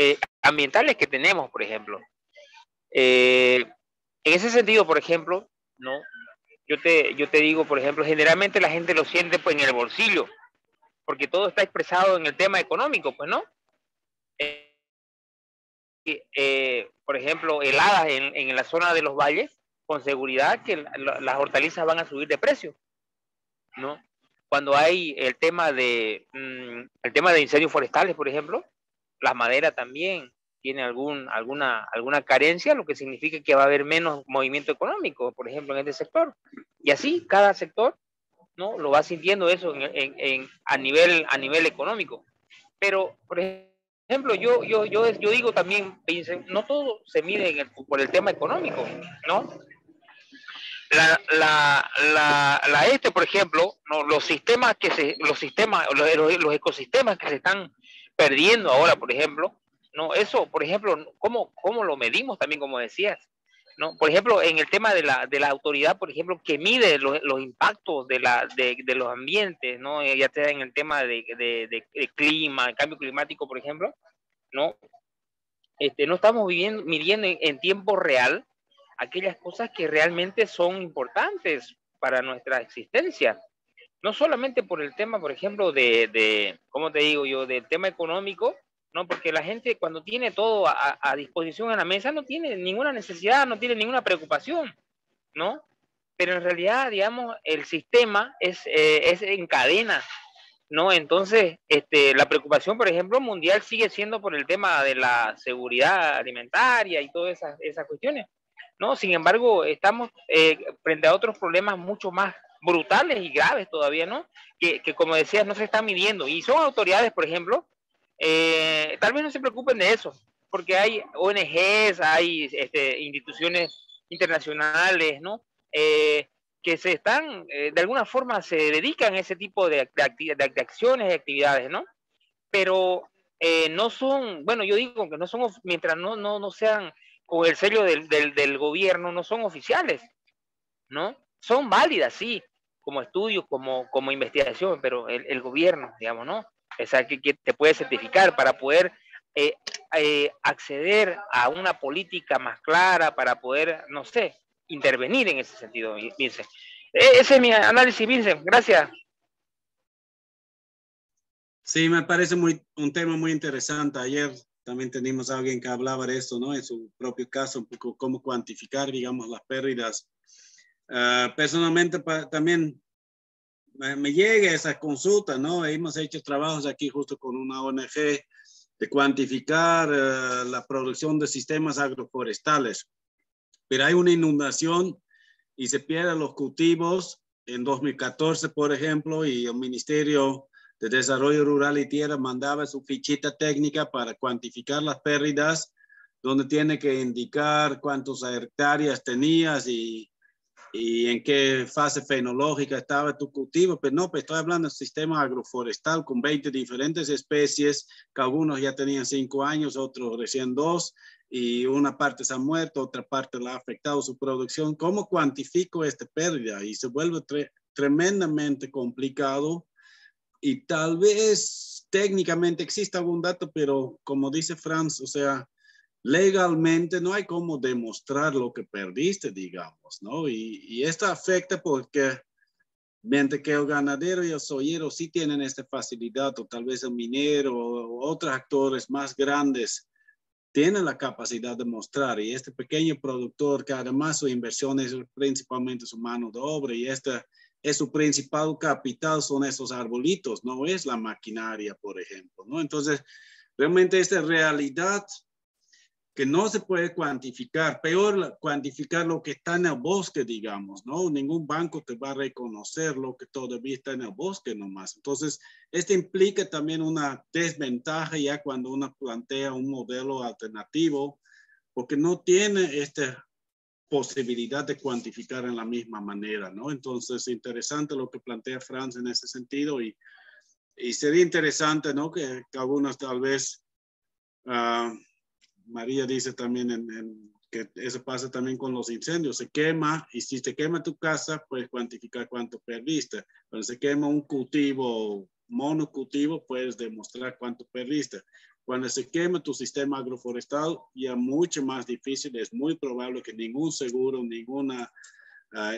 ambientales que tenemos, por ejemplo. En ese sentido, por ejemplo, ¿no? Yo te digo, por ejemplo, generalmente la gente lo siente pues, en el bolsillo, porque todo está expresado en el tema económico, pues, ¿no? Por ejemplo, heladas en la zona de los valles, con seguridad que las hortalizas van a subir de precio, ¿no? Cuando hay el tema de incendios forestales, por ejemplo, la madera también tiene alguna carencia, lo que significa que va a haber menos movimiento económico, por ejemplo, en este sector. Y así, cada sector, ¿no? Lo va sintiendo eso a nivel económico. Pero, por ejemplo, yo digo también, no todo se mide por el tema económico, ¿no? Por ejemplo, ¿no? Los ecosistemas que se están perdiendo ahora, por ejemplo, ¿no? Eso, por ejemplo, ¿cómo lo medimos también, como decías? ¿No? Por ejemplo, en el tema de la autoridad, por ejemplo, que mide los impactos de los ambientes, ¿no? Ya sea en el tema de clima, el cambio climático, por ejemplo, ¿no? No estamos midiendo en tiempo real aquellas cosas que realmente son importantes para nuestra existencia. No solamente por el tema, por ejemplo, ¿cómo te digo yo?, del tema económico, ¿no? Porque la gente cuando tiene todo a disposición en la mesa no tiene ninguna necesidad, no tiene ninguna preocupación, ¿no? Pero en realidad, digamos, el sistema es en cadena, ¿no? Entonces, la preocupación, por ejemplo, mundial sigue siendo por el tema de la seguridad alimentaria y todas esas cuestiones, ¿no? Sin embargo, estamos frente a otros problemas mucho más brutales y graves todavía, ¿no? Que como decías, no se están midiendo. Y son autoridades, por ejemplo, tal vez no se preocupen de eso, porque hay ONGs, hay instituciones internacionales, ¿no? Que se están, de alguna forma, se dedican a ese tipo de acciones y actividades, ¿no? Pero no son, bueno, yo digo que no son, mientras no sean con el sello del gobierno, no son oficiales, ¿no? Son válidas, sí, como estudios, como investigación, pero el gobierno, digamos, ¿no? O sea, que te puede certificar para poder acceder a una política más clara, para poder, no sé, intervenir en ese sentido, Vincent. Ese es mi análisis, Vincent. Gracias. Sí, me parece un tema muy interesante. Ayer también teníamos a alguien que hablaba de esto, ¿no? En su propio caso, un poco cómo cuantificar, digamos, las pérdidas. Personalmente, también me llega esa consulta, ¿no? Hemos hecho trabajos aquí justo con una ONG de cuantificar la producción de sistemas agroforestales. Pero hay una inundación y se pierden los cultivos en 2014, por ejemplo, y el Ministerio de Desarrollo Rural y Tierra mandaba su fichita técnica para cuantificar las pérdidas, donde tiene que indicar cuántas hectáreas tenías y en qué fase fenológica estaba tu cultivo. Pero no, pues estoy hablando de un sistema agroforestal con 20 diferentes especies, que algunos ya tenían 5 años, otros recién 2, y una parte se ha muerto, otra parte la ha afectado su producción. ¿Cómo cuantifico esta pérdida? Y se vuelve tremendamente complicado. Y tal vez técnicamente exista algún dato, pero como dice Franz, o sea, legalmente no hay cómo demostrar lo que perdiste, digamos, ¿no? Y esto afecta porque mientras que el ganadero y el soyero sí tienen esta facilidad, o tal vez el minero o otros actores más grandes tienen la capacidad de mostrar, y este pequeño productor que además su inversión es principalmente su mano de obra, y es su principal capital, son esos arbolitos, no es la maquinaria, por ejemplo, ¿no? Entonces, realmente esta realidad que no se puede cuantificar, peor cuantificar lo que está en el bosque, digamos, ¿no? Ningún banco te va a reconocer lo que todavía está en el bosque nomás. Entonces, esto implica también una desventaja ya cuando uno plantea un modelo alternativo, porque no tiene esta posibilidad de cuantificar en la misma manera, ¿no? Entonces, interesante lo que plantea Franz en ese sentido, y Y sería interesante, ¿no? Que algunos tal vez, María dice también que eso pasa también con los incendios. Se quema y si se quema tu casa, puedes cuantificar cuánto perdiste. Cuando se quema un cultivo, monocultivo, puedes demostrar cuánto perdiste. Cuando se quema tu sistema agroforestal, ya mucho más difícil. Es muy probable que ningún seguro, ninguna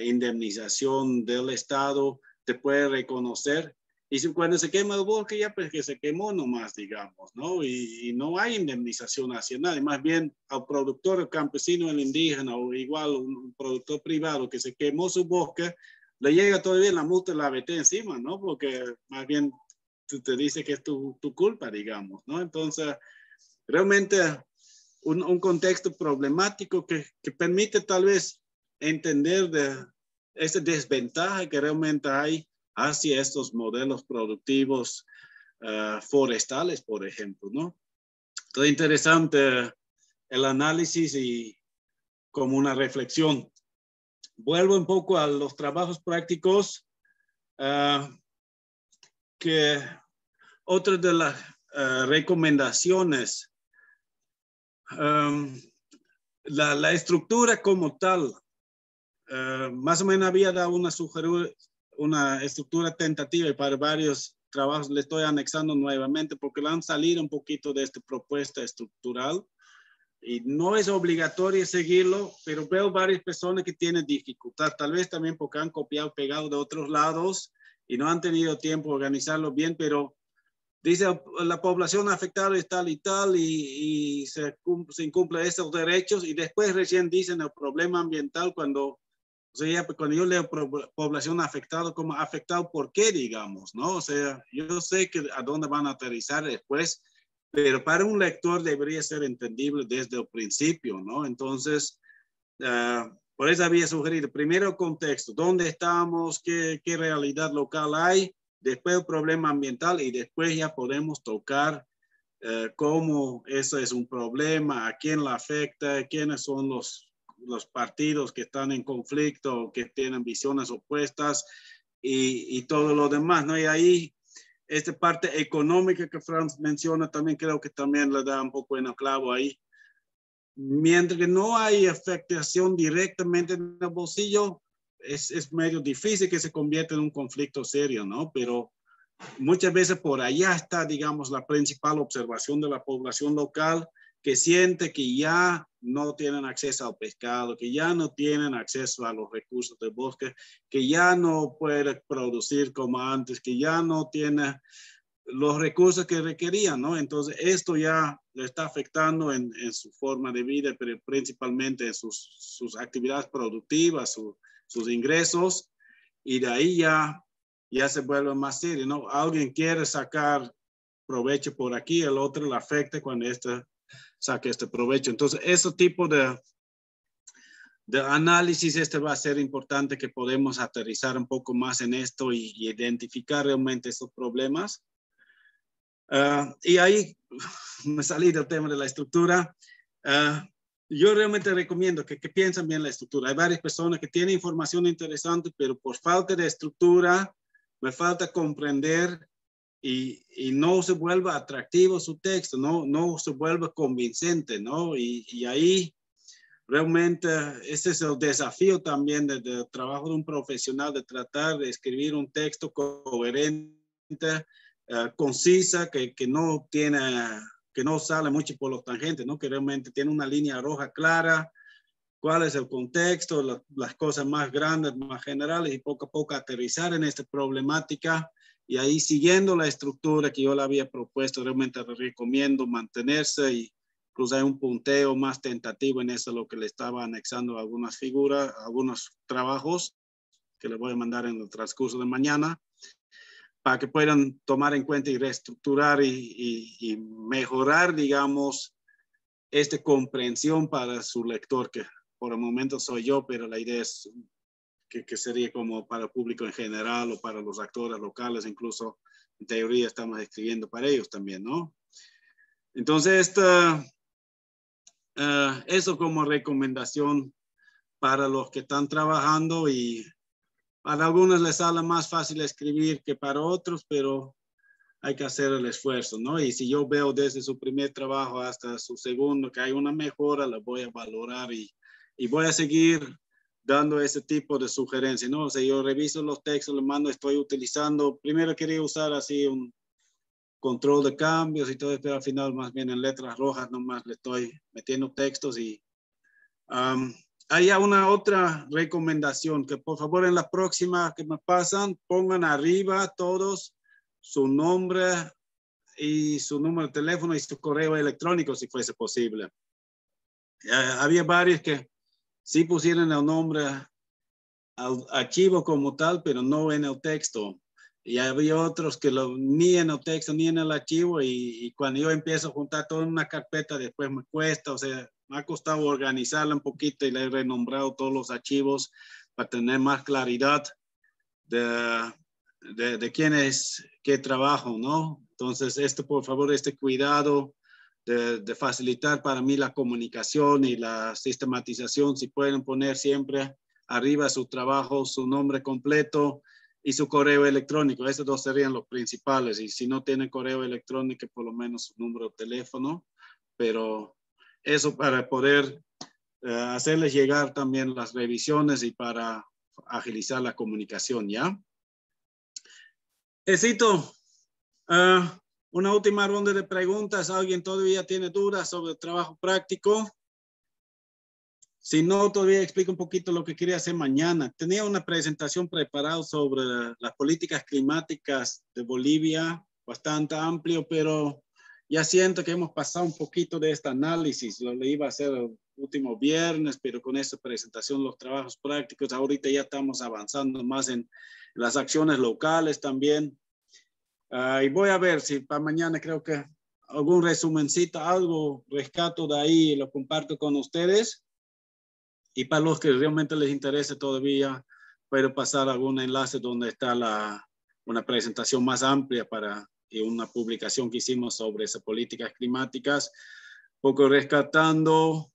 indemnización del Estado te puede reconocer. Y cuando se quema el bosque, ya pues que se quemó nomás, digamos, ¿no? Y no hay indemnización hacia nadie. Más bien al productor, el campesino, el indígena, o igual un productor privado que se quemó su bosque, le llega todavía la multa y la vete encima, ¿no? Porque más bien te dice que es tu culpa, digamos, ¿no? Entonces, realmente un contexto problemático que permite tal vez entender de esa desventaja que realmente hay hacia estos modelos productivos forestales, por ejemplo, ¿no? Todo interesante el análisis y como una reflexión. Vuelvo un poco a los trabajos prácticos, que otra de las recomendaciones, la estructura como tal, más o menos había dado una estructura tentativa y para varios trabajos le estoy anexando nuevamente porque le han salido un poquito de esta propuesta estructural y no es obligatorio seguirlo, pero veo varias personas que tienen dificultad, tal vez también porque han copiado, pegado de otros lados y no han tenido tiempo de organizarlo bien, pero dice la población afectada es tal y tal y se incumplen esos derechos y después recién dicen el problema ambiental cuando cuando yo leo población afectada, como afectado, ¿por qué, digamos? ¿No? O sea, yo sé que a dónde van a aterrizar después, pero para un lector debería ser entendible desde el principio, ¿no? Entonces, por eso había sugerido, primero el contexto, dónde estamos, qué realidad local hay, después el problema ambiental y después ya podemos tocar cómo eso es un problema, a quién la afecta, quiénes son los partidos que están en conflicto, que tienen visiones opuestas y todo lo demás, ¿no? Y ahí, esta parte económica que Franz menciona también creo que también le da un poco en el clavo ahí. Mientras que no hay afectación directamente en el bolsillo, es medio difícil que se convierta en un conflicto serio, ¿no? Pero muchas veces por allá está, digamos, la principal observación de la población local que siente que ya no tienen acceso al pescado, que ya no tienen acceso a los recursos del bosque, que ya no puede producir como antes, que ya no tiene los recursos que requerían, ¿no? Entonces, esto ya le está afectando en su forma de vida, pero principalmente en sus actividades productivas, sus ingresos, y de ahí ya se vuelve más serio, ¿no? Alguien quiere sacar provecho por aquí, el otro le afecta cuando saque este provecho. Entonces, ese tipo de análisis va a ser importante que podemos aterrizar un poco más en esto y identificar realmente esos problemas. Y ahí me salí del tema de la estructura. Yo realmente recomiendo que piensen bien la estructura. Hay varias personas que tienen información interesante, pero por falta de estructura, me falta comprender y no se vuelva atractivo su texto, no se vuelva convincente, ¿no? Y ahí realmente ese es el desafío también del trabajo de un profesional, de tratar de escribir un texto coherente, concisa, que no sale mucho por los tangentes, ¿no? Que realmente tiene una línea roja clara, cuál es el contexto, las cosas más grandes, más generales y poco a poco aterrizar en esta problemática y ahí siguiendo la estructura que yo le había propuesto, realmente le recomiendo mantenerse y incluso hay un punteo más tentativo en eso, lo que le estaba anexando a algunas figuras, algunos trabajos que le voy a mandar en el transcurso de mañana para que puedan tomar en cuenta y reestructurar y mejorar, digamos, esta comprensión para su lector, que por el momento soy yo, pero la idea es que sería como para el público en general o para los actores locales, incluso en teoría estamos escribiendo para ellos también, ¿no? Entonces, eso como recomendación para los que están trabajando y para algunos les sale más fácil escribir que para otros, pero hay que hacer el esfuerzo, ¿no? Y si yo veo desde su primer trabajo hasta su segundo que hay una mejora, la voy a valorar y voy a seguir dando ese tipo de sugerencias, ¿no? O sea, yo reviso los textos, le mando, estoy utilizando, primero quería usar así un control de cambios y todo, pero al final más bien en letras rojas nomás le estoy metiendo textos y hay una otra recomendación, que por favor en la próxima que me pasan, pongan arriba todos su nombre y su número de teléfono y su correo electrónico si fuese posible. Había varios que sí pusieron el nombre al archivo como tal, pero no en el texto. Y había otros que ni en el texto ni en el archivo y cuando yo empiezo a juntar todo en una carpeta después me cuesta, o sea, me ha costado organizarla un poquito y le he renombrado todos los archivos para tener más claridad de quién es, qué trabajo, ¿no? Entonces, por favor, cuidado de facilitar para mí la comunicación y la sistematización, si pueden poner siempre arriba su trabajo, su nombre completo y su correo electrónico. Esos dos serían los principales. Y si no tienen correo electrónico, por lo menos su número de teléfono. Pero eso para poder hacerles llegar también las revisiones y para agilizar la comunicación, ¿ya? Esito, una última ronda de preguntas. ¿Alguien todavía tiene dudas sobre el trabajo práctico? Si no, todavía explico un poquito lo que quería hacer mañana. Tenía una presentación preparada sobre las políticas climáticas de Bolivia, bastante amplio, pero ya siento que hemos pasado un poquito de este análisis. Lo iba a hacer el último viernes, pero con esta presentación, los trabajos prácticos, ahorita ya estamos avanzando más en las acciones locales también. Y voy a ver si para mañana creo que algún resumencito, algo rescato de ahí y lo comparto con ustedes. Y para los que realmente les interese todavía, puedo pasar algún enlace donde está una presentación más amplia y una publicación que hicimos sobre esas políticas climáticas, un poco rescatando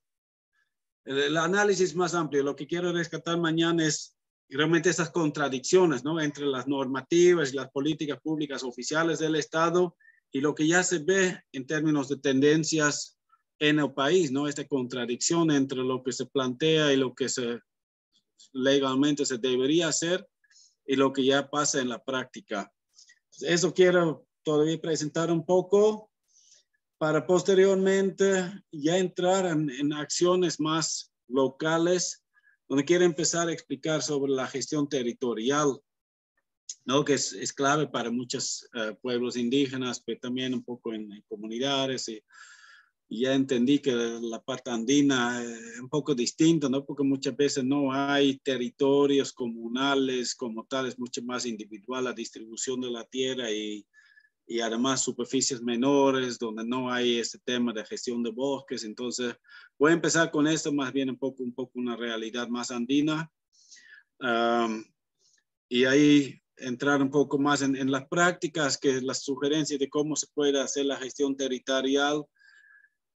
el análisis más amplio. Lo que quiero rescatar mañana es realmente esas contradicciones, ¿no? Entre las normativas y las políticas públicas oficiales del Estado y lo que ya se ve en términos de tendencias en el país, ¿no? Esta contradicción entre lo que se plantea y lo que legalmente se debería hacer y lo que ya pasa en la práctica. Eso quiero todavía presentar un poco para posteriormente ya entrar en acciones más locales, donde quiero empezar a explicar sobre la gestión territorial, ¿no? Que es clave para muchos pueblos indígenas, pero también un poco en comunidades y ya entendí que la parte andina es un poco distinta, ¿no? Porque muchas veces no hay territorios comunales como tal, es mucho más individual la distribución de la tierra y además superficies menores donde no hay este tema de gestión de bosques. Entonces voy a empezar con esto, más bien un poco una realidad más andina. Y ahí entrar un poco más en las prácticas, que las sugerencias de cómo se puede hacer la gestión territorial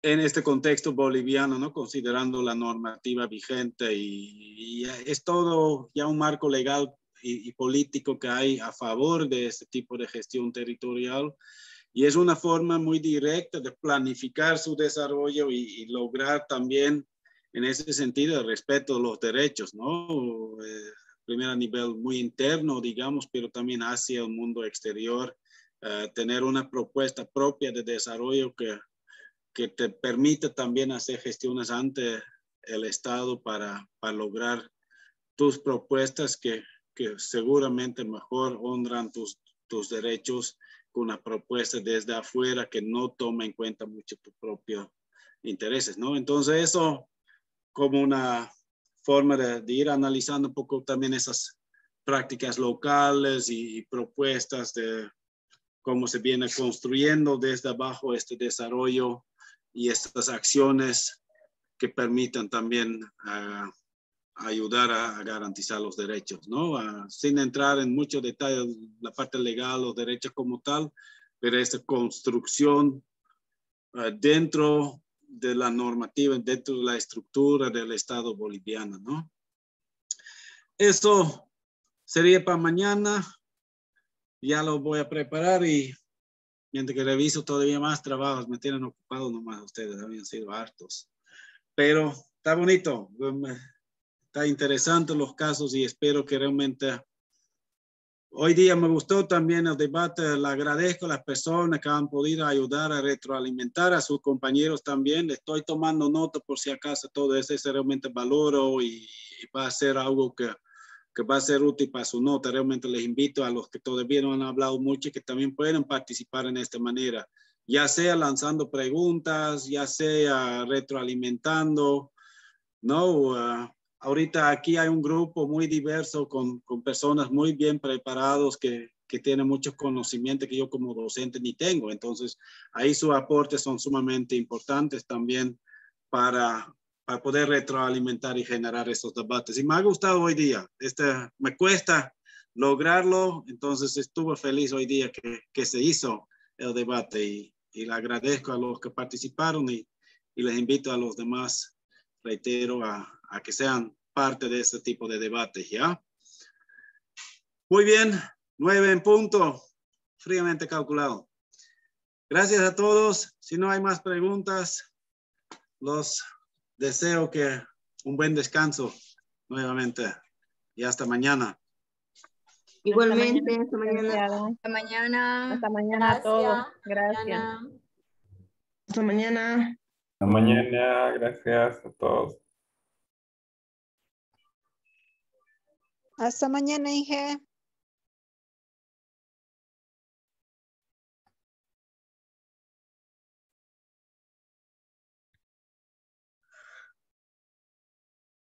en este contexto boliviano, ¿no? Considerando la normativa vigente y es todo ya un marco legal y político que hay a favor de este tipo de gestión territorial y es una forma muy directa de planificar su desarrollo y lograr también en ese sentido el respeto de los derechos, ¿no? Primero a nivel muy interno, digamos, pero también hacia el mundo exterior, tener una propuesta propia de desarrollo que te permite también hacer gestiones ante el Estado para lograr tus propuestas que seguramente mejor honran tus derechos con una propuesta desde afuera que no toma en cuenta mucho tus propios intereses, ¿no? Entonces eso como una forma de ir analizando un poco también esas prácticas locales y propuestas de cómo se viene construyendo desde abajo este desarrollo y estas acciones que permitan también ayudar a garantizar los derechos, ¿no? Sin entrar en mucho detalle la parte legal, los derechos como tal, pero esta construcción dentro de la normativa, dentro de la estructura del Estado boliviano, ¿no? Eso sería para mañana. Ya lo voy a preparar y mientras que reviso todavía más trabajos, me tienen ocupado nomás ustedes, habían sido hartos. Pero está bonito, está interesante los casos y espero que realmente... Hoy día me gustó también el debate, le agradezco a las personas que han podido ayudar a retroalimentar a sus compañeros también. Estoy tomando nota por si acaso todo eso realmente valoro y va a ser algo que va a ser útil para su nota. Realmente les invito a los que todavía no han hablado mucho que también pueden participar en esta manera, ya sea lanzando preguntas, ya sea retroalimentando, ¿no? Ahorita aquí hay un grupo muy diverso con personas muy bien preparados que tienen muchos conocimientos que yo como docente ni tengo. Entonces, ahí sus aportes son sumamente importantes también para poder retroalimentar y generar esos debates. Y me ha gustado hoy día. Me cuesta lograrlo, entonces estuve feliz hoy día que se hizo el debate y le agradezco a los que participaron y les invito a los demás, reitero, a que sean parte de este tipo de debates, ¿ya? Muy bien, 9 en punto, fríamente calculado. Gracias a todos. Si no hay más preguntas, los deseo que un buen descanso nuevamente y hasta mañana. Igualmente, hasta mañana. Hasta mañana. Hasta mañana a todos. Gracias. Hasta mañana. Hasta mañana, gracias a todos. Hasta mañana, Inge.